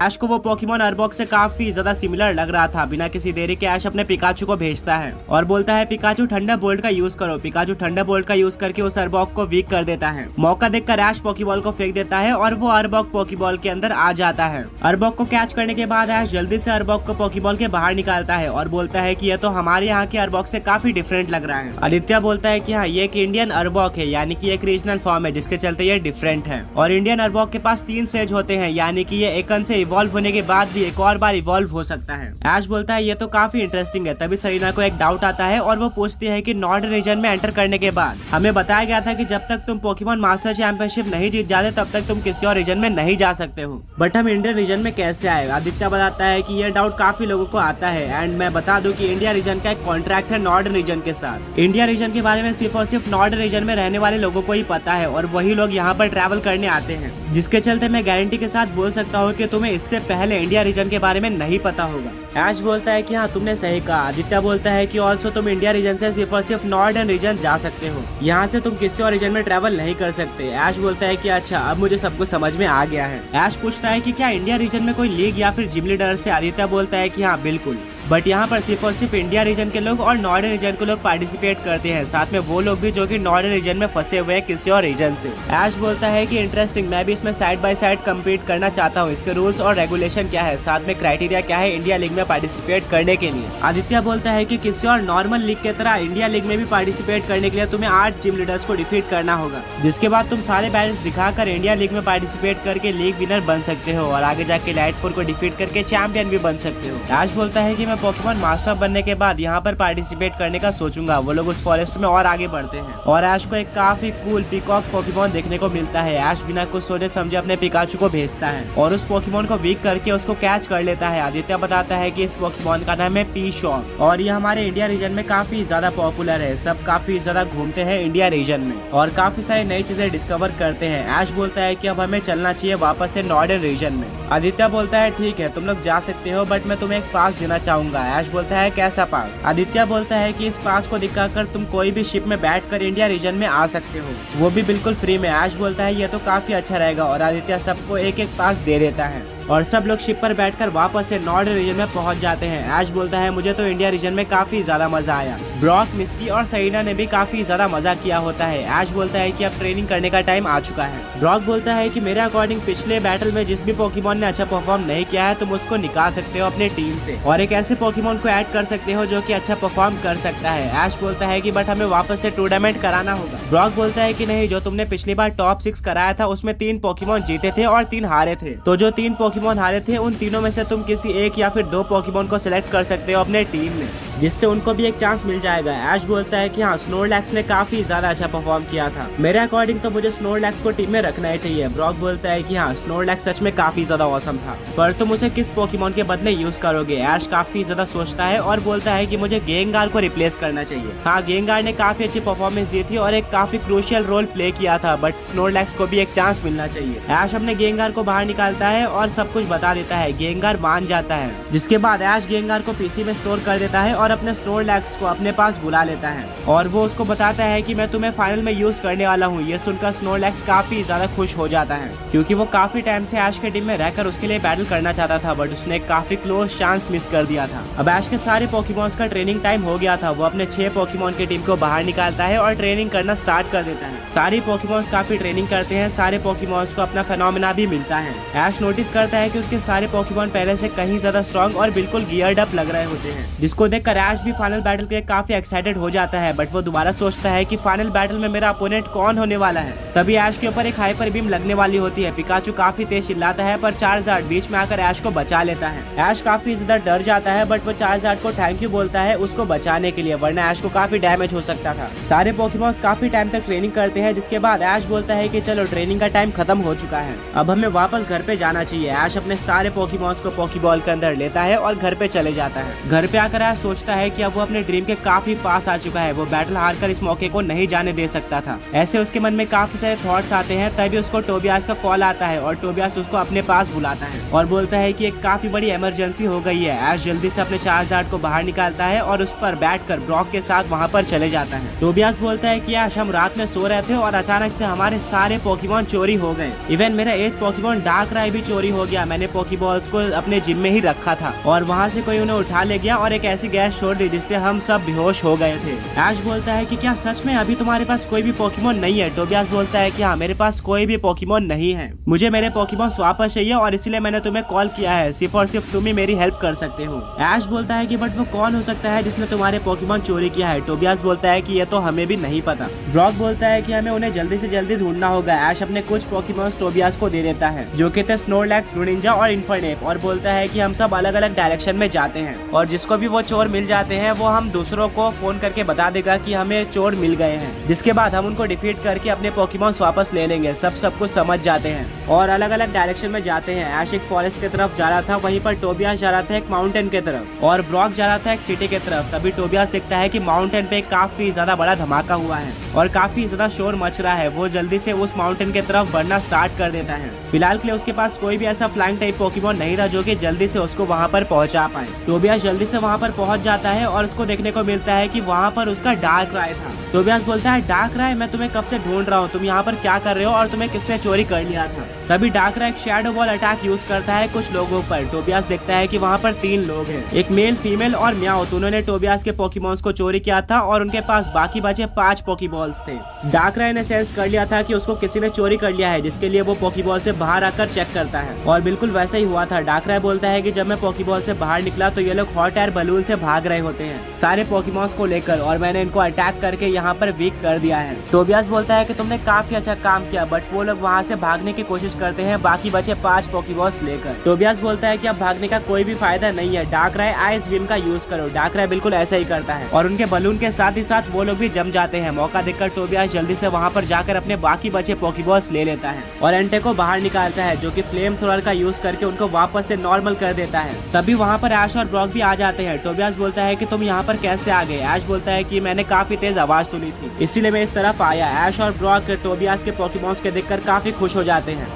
ऐश को वो पोकेमॉन अर्बॉक से काफी ज्यादा सिमिलर लग रहा था। बिना किसी देरी के ऐश अपने पिकाचू को भेजता है और बोलता है पिकाचू ठंडा बोल्ट का यूज करो। पिकाचू ठंडा बोल्ट का यूज करके उस अर्बॉक को वीक कर देता है। मौका देखकर ऐश पोकेबॉल को फेंक देता है और वो अर्बॉक पोकेबॉल के अंदर आ जाता है। अर्बॉक को कैच करने के बाद ऐश जल्दी से अर्बॉक को पोकेबॉल के बाहर निकालता है और बोलता है कि यह तो हमारे यहाँ के अर्बॉक से काफी डिफरेंट लग रहा है। आदित्य बोलता है कि हाँ ये एक इंडियन अर्बॉक है, यानी कि एक रीजनल फॉर्म है जिसके चलते ये डिफरेंट है। और इंडियन अर्बॉक के पास 3 स्टेज होते हैं, यानी कि ये एकन से इवॉल्व होने के बाद भी एक और बार इवॉल्व हो सकता है। ऐश बोलता है ये तो काफी इंटरेस्टिंग है। तभी सरीना को एक डाउट आता है और वो पूछती है कि नॉर्डर्न रीजन में एंटर करने के बाद हमें बताया गया था कि जब तक तुम पोकेमॉन मास्टर चैंपियनशिप नहीं जीत जाते तब तक तुम किसी और रीजन में नहीं जा सकते हो, बट हम इंडियन रीजन में कैसे आए? आदित्य बताता है कि यह डाउट काफी लोगों को आता है एंड मैं बता दूं कि इंडिया रीजन का एक कॉन्ट्रैक्ट है नॉर्डर्न रीजन के साथ। इंडिया रीजन के बारे में सिर्फ और सिर्फ नॉर्डर्न रीजन में रहने वाले लोगों को ही पता है और वही लोग यहाँ पर ट्रैवल करने आते हैं, जिसके चलते मैं गारंटी के साथ बोल सकता हूँ कि तुम्हें इससे पहले इंडिया रीजन के बारे में नहीं पता होगा। ऐश बोलता है कि हाँ तुमने सही कहा। आदित्य बोलता है कि ऑल्सो तुम इंडिया रीजन से सिर्फ और सिर्फ नॉर्डर्न रीजन जा सकते हो, यहाँ से तुम किसी और रीजन में ट्रैवल नहीं कर सकते। ऐश बोलता है कि अच्छा अब मुझे सब कुछ समझ में आ गया है। ऐश पूछता है कि क्या इंडिया रीजन में कोई लीग या फिर जिम लीडर से? आदित्य बोलता है कि हाँ बिल्कुल, बट यहाँ पर सिर्फ और सिर्फ इंडिया रीजन के लोग और नॉर्डर्न रीजन के लोग पार्टिसिपेट करते हैं, साथ में वो लोग भी जो कि नॉर्डर्न रीजन में फंसे हुए हैं किसी और रीजन से। ऐश बोलता है कि इंटरेस्टिंग, मैं भी इसमें साइड बाय साइड कम्पीट करना चाहता हूँ। इसके रूल्स और रेगुलेशन क्या है, साथ में क्राइटेरिया क्या है इंडिया लीग में पार्टिसिपेट करने के लिए? आदित्य बोलता है कि किसी और नॉर्मल लीग की तरह इंडिया लीग में भी पार्टिसिपेट करने के लिए तुम्हें 8 जिम लीडर्स को डिफीट करना होगा, जिसके बाद तुम सारे बैलेंस दिखाकर इंडिया लीग में पार्टिसिपेट करके लीग विनर बन सकते हो और आगे जाके लाइटफोर को डिफीट करके चैंपियन भी बन सकते हो। ऐश बोलता है कि मैं पोकेमॉन मास्टर बनने के बाद यहाँ पर पार्टिसिपेट करने का सोचूंगा। वो लोग उस फॉरेस्ट में और आगे बढ़ते हैं और ऐश को एक काफी कूल पीकॉक पोकेमॉन देखने को मिलता है। ऐश बिना कुछ सोचे समझे अपने पिकाचू को भेजता है और उस पोकेमॉन को वीक करके उसको कैच कर लेता है। आदित्य बताता है कि इस पोकेमॉन का नाम है पी-शॉक और ये हमारे इंडिया रीजन में काफी ज्यादा पॉपुलर है। सब काफी ज्यादा घूमते हैं इंडिया रीजन में और काफी सारी नई चीजें डिस्कवर करते हैं। ऐश बोलता है कि अब हमें चलना चाहिए वापस से नॉर्डर्न रीजन में। आदित्य बोलता है ठीक है तुम लोग जा सकते हो, बट मैं तुम्हें एक पास देना चाहूंगा। ऐश बोलता है कैसा पास? आदित्य बोलता है कि इस पास को दिखाकर तुम कोई भी शिप में बैठकर इंडिया रीजन में आ सकते हो, वो भी बिल्कुल फ्री में। ऐश बोलता है ये तो काफी अच्छा रहेगा और आदित्य सबको एक एक पास दे देता है और सब लोग शिप पर बैठकर वापस से नॉर्डर्न रीजन में पहुंच जाते हैं। ऐश बोलता है मुझे तो इंडिया रीजन में काफी ज्यादा मजा आया। ब्रॉक, मिस्टी और सरीना ने भी काफी ज्यादा मजा किया होता है। ऐश बोलता है कि अब ट्रेनिंग करने का टाइम आ चुका है। ब्रॉक बोलता है कि मेरे अकॉर्डिंग पिछले बैटल में जिस भी पोकेमॉन ने अच्छा परफॉर्म नहीं किया है तुम उसको निकाल सकते हो अपने टीम से और एक ऐसे पोकेमॉन को ऐड कर सकते हो जो कि अच्छा परफॉर्म कर सकता है। ऐश बोलता है कि बट हमें वापस से टूर्नामेंट कराना होगा। ब्रॉक बोलता है कि नहीं, जो तुमने पिछली बार टॉप 6 कराया था उसमें 3 पोकेमॉन जीते थे और 3 हारे थे, तो जो 3 पोकेमॉन पोकेमोन हारे थे उन तीनों में से तुम किसी एक या फिर 2 पोकेमोन को सिलेक्ट कर सकते हो अपने टीम में, जिससे उनको भी एक चांस मिल जाएगा। ऐश बोलता है कि हाँ, स्नोरलैक्स ने काफी ज्यादा अच्छा परफॉर्म किया था, मेरे अकॉर्डिंग तो मुझे स्नोरलैक्स को टीम में रखना ही चाहिए। ब्रॉक बोलता है कि हाँ, स्नोरलैक्स सच में काफी ज्यादा औसम था, पर तुम उसे किस पोकेमोन के बदले यूज करोगे? ऐश काफी ज्यादा सोचता है और बोलता है कि मुझे गेंगार को रिप्लेस करना चाहिए। हाँ, गेंगार ने काफी अच्छी परफॉर्मेंस दी थी और एक काफी क्रूशियल रोल प्ले किया था, बट स्नोरलैक्स को भी एक चांस मिलना चाहिए। ऐश अपने गेंगार को बाहर निकालता है और सब कुछ बता देता है। गेंगार मान जाता है, जिसके बाद ऐश गेंगार को पीसी में स्टोर कर देता है और अपने स्नोरलैक्स को अपने पास बुला लेता है और वो उसको बताता है कि मैं तुम्हें फाइनल में यूज करने वाला हूँ। ये सुनकर स्नोरलैक्स काफी ज्यादा खुश हो जाता है, क्योंकि वो काफी टाइम से ऐश के टीम में रहकर उसके लिए बैटल करना चाहता था, बट उसने काफी क्लोज चांस मिस कर दिया था। अब ऐश के सारे पोकेमॉन्स का ट्रेनिंग टाइम हो गया था। वो अपने 6 पोकेमॉन की टीम को बाहर निकालता है और ट्रेनिंग करना स्टार्ट कर देता है। सारे पोकेमॉन्स काफी ट्रेनिंग करते हैं, सारे पोकेमॉन्स को अपना फेनोमेना भी मिलता है। ऐश नोटिस करता है कि उसके सारे पोकेमॉन पहले से कहीं ज्यादा स्ट्रॉन्ग और बिल्कुल गियर्ड अप लग रहे होते हैं, जिसको देखकर ऐश भी फाइनल बैटल के काफी एक्साइटेड हो जाता है। बट वो दोबारा सोचता है कि फाइनल बैटल में मेरा अपोनेंट कौन होने वाला है। तभी ऐश के ऊपर एक हाइपर बीम लगने वाली होती है। पिकाचू काफी तेज चिल्लाता है, पर चार्जार्ड बीच में आकर ऐश को बचा लेता है। ऐश काफी ज्यादा डर जाता है, बट वो चार्जार्ड को थैंक यू बोलता है उसको बचाने के लिए, वरना ऐश को काफी डैमेज हो सकता था। सारे पोकेमॉन्स काफी टाइम तक ट्रेनिंग करते हैं, जिसके बाद ऐश बोलता है कि चलो ट्रेनिंग का टाइम खत्म हो चुका है, अब हमें वापस घर पे जाना चाहिए। ऐश अपने सारे पोकेमॉन्स को पोकेबॉल के अंदर लेता है और घर पे चले जाता है। घर पे आकर ऐश सोचता है कि अब वो अपने ड्रीम के काफी पास आ चुका है। वो बैटल हारकर इस मौके को नहीं जाने दे सकता था। ऐसे उसके मन में काफी सारे थॉट्स आते हैं। तभी उसको टोबियास का कॉल आता है और टोबियास उसको अपने पास बुलाता है और बोलता है कि एक काफी बड़ी इमरजेंसी हो गई है। ऐश जल्दी से अपने चार्जार्ड को बाहर निकालता है और उस पर बैठकर ब्रॉक के साथ वहाँ पर चले जाता है। टोबियास बोलता है कि ऐश, हम रात में सो रहे थे और अचानक से हमारे सारे पोकेमॉन चोरी हो गए। इवन मेरा एस पोकेमॉन डार्कराय भी चोरी हो गया। मैंने पोकेबॉल्स को अपने जिम में ही रखा था और वहाँ से कोई उन्हें उठा ले गया और एक ऐसी गैस छोड़ दी जिससे हम सब बेहोश हो गए थे। ऐश बोलता है कि क्या सच में अभी तुम्हारे पास कोई भी पोकेमॉन नहीं है? टोबियास बोलता है कि हाँ, मेरे पास कोई भी पोकेमॉन नहीं है, मुझे मेरे पोकेमॉन वापस चाहिए और इसलिए मैंने तुम्हें कॉल किया है, सिर्फ और सिर्फ तुम ही मेरी हेल्प कर सकते हो। ऐश बोलता है कि बट वो कौन हो सकता है जिसने तुम्हारे पोकेमॉन चोरी किया है? टोबियास बोलता है कि ये तो हमें भी नहीं पता। ब्रॉक बोलता है कि हमें उन्हें जल्दी से जल्दी ढूंढना होगा। ऐश अपने कुछ पोकेमॉन टोबियास को दे देता है, जो कि थे स्नोरलैक्स, ग्रीनिंजा और इन्फर्नेप, और बोलता है कि हम सब अलग अलग डायरेक्शन में जाते हैं और जिसको भी वो चोर मिल जाते हैं वो हम दूसरों को फोन करके बता देगा कि हमें चोर मिल गए हैं, जिसके बाद हम उनको डिफीट करके अपने पोकेमॉन्स वापस ले लेंगे। सब कुछ समझ जाते हैं और अलग अलग डायरेक्शन में जाते हैं। ऐश एक फॉरेस्ट की तरफ जा रहा था, वहीं पर टोबियास जा रहा था एक माउंटेन की तरफ और ब्रॉक जा रहा था एक सिटी की तरफ। तभी टोबियास देखता है कि माउंटेन पे काफी ज्यादा बड़ा धमाका हुआ है और काफी ज्यादा शोर मच रहा है। वो जल्दी से उस माउंटेन की तरफ बढ़ना स्टार्ट कर देता है। फिलहाल के लिए उसके पास कोई भी ऐसा फ्लाइंग टाइप पोकेमॉन नहीं था जो कि जल्दी से उसको वहाँ पर पहुँचा पाए। टोबियास जल्दी से वहाँ पर पहुँच जाता है और उसको देखने को मिलता है कि वहाँ पर उसका डार्कराय था। टोबियास बोलता है, डार्कराय, मैं तुम्हें कब से ढूंढ रहा हूँ, तुम यहाँ पर क्या कर रहे हो और तुम्हें किसने चोरी कर लिया था? तभी डार्कराय एक शैडो बॉल अटैक यूज करता है कुछ लोगों पर। टोबियास देखता है कि वहाँ पर 3 लोग हैं, एक मेल, फीमेल और म्याओ। उन्होंने टोबियास के पोकेमॉन्स को चोरी किया था और उनके पास बाकी बचे 5 पोकेबॉल्स थे। डार्कराय ने सेंस कर लिया था कि उसको किसी ने चोरी कर लिया है, जिसके लिए वो पोकेबॉल से बाहर आकर चेक करता है और बिल्कुल वैसा ही हुआ था। डार्कराय बोलता है कि जब मैं पोकेबॉल से बाहर निकला तो ये लोग हॉट एयर बलून से भाग रहे होते हैं सारे पोकेमॉन्स को लेकर, और मैंने इनको अटैक करके यहाँ पर वीक कर दिया है। टोबियास बोलता है कि तुमने काफी अच्छा काम किया, बट वो लोग वहाँ से भागने की कोशिश करते हैं बाकी बचे 5 पोकेबॉल्स लेकर। टोबियास बोलता है कि अब भागने का कोई भी फायदा नहीं है, डार्कराय आइस बीम का यूज करो। डार्कराय बिल्कुल ऐसा ही करता है और उनके बलून के साथ ही साथ वो लोग भी जम जाते हैं। मौका देखकर टोबियास जल्दी से वहाँ पर जाकर अपने बाकी बचे पोकेबॉल्स ले लेता है और एंटे को बाहर निकालता है, जो कि फ्लेम थ्रोअर का यूज करके उनको वापस से नॉर्मल कर देता है। तभी वहाँ पर ऐश और ब्रॉक भी आ जाते हैं। टोबियास बोलता है कि तुम यहाँ पर कैसे आ गए? ऐश बोलता है कि मैंने काफी तेज आवाज सुनी थी, इसीलिए मैं इस तरफ आया। ऐश और ब्रॉक टोबियास के पोकेमॉन्स के देखकर काफी खुश हो जाते हैं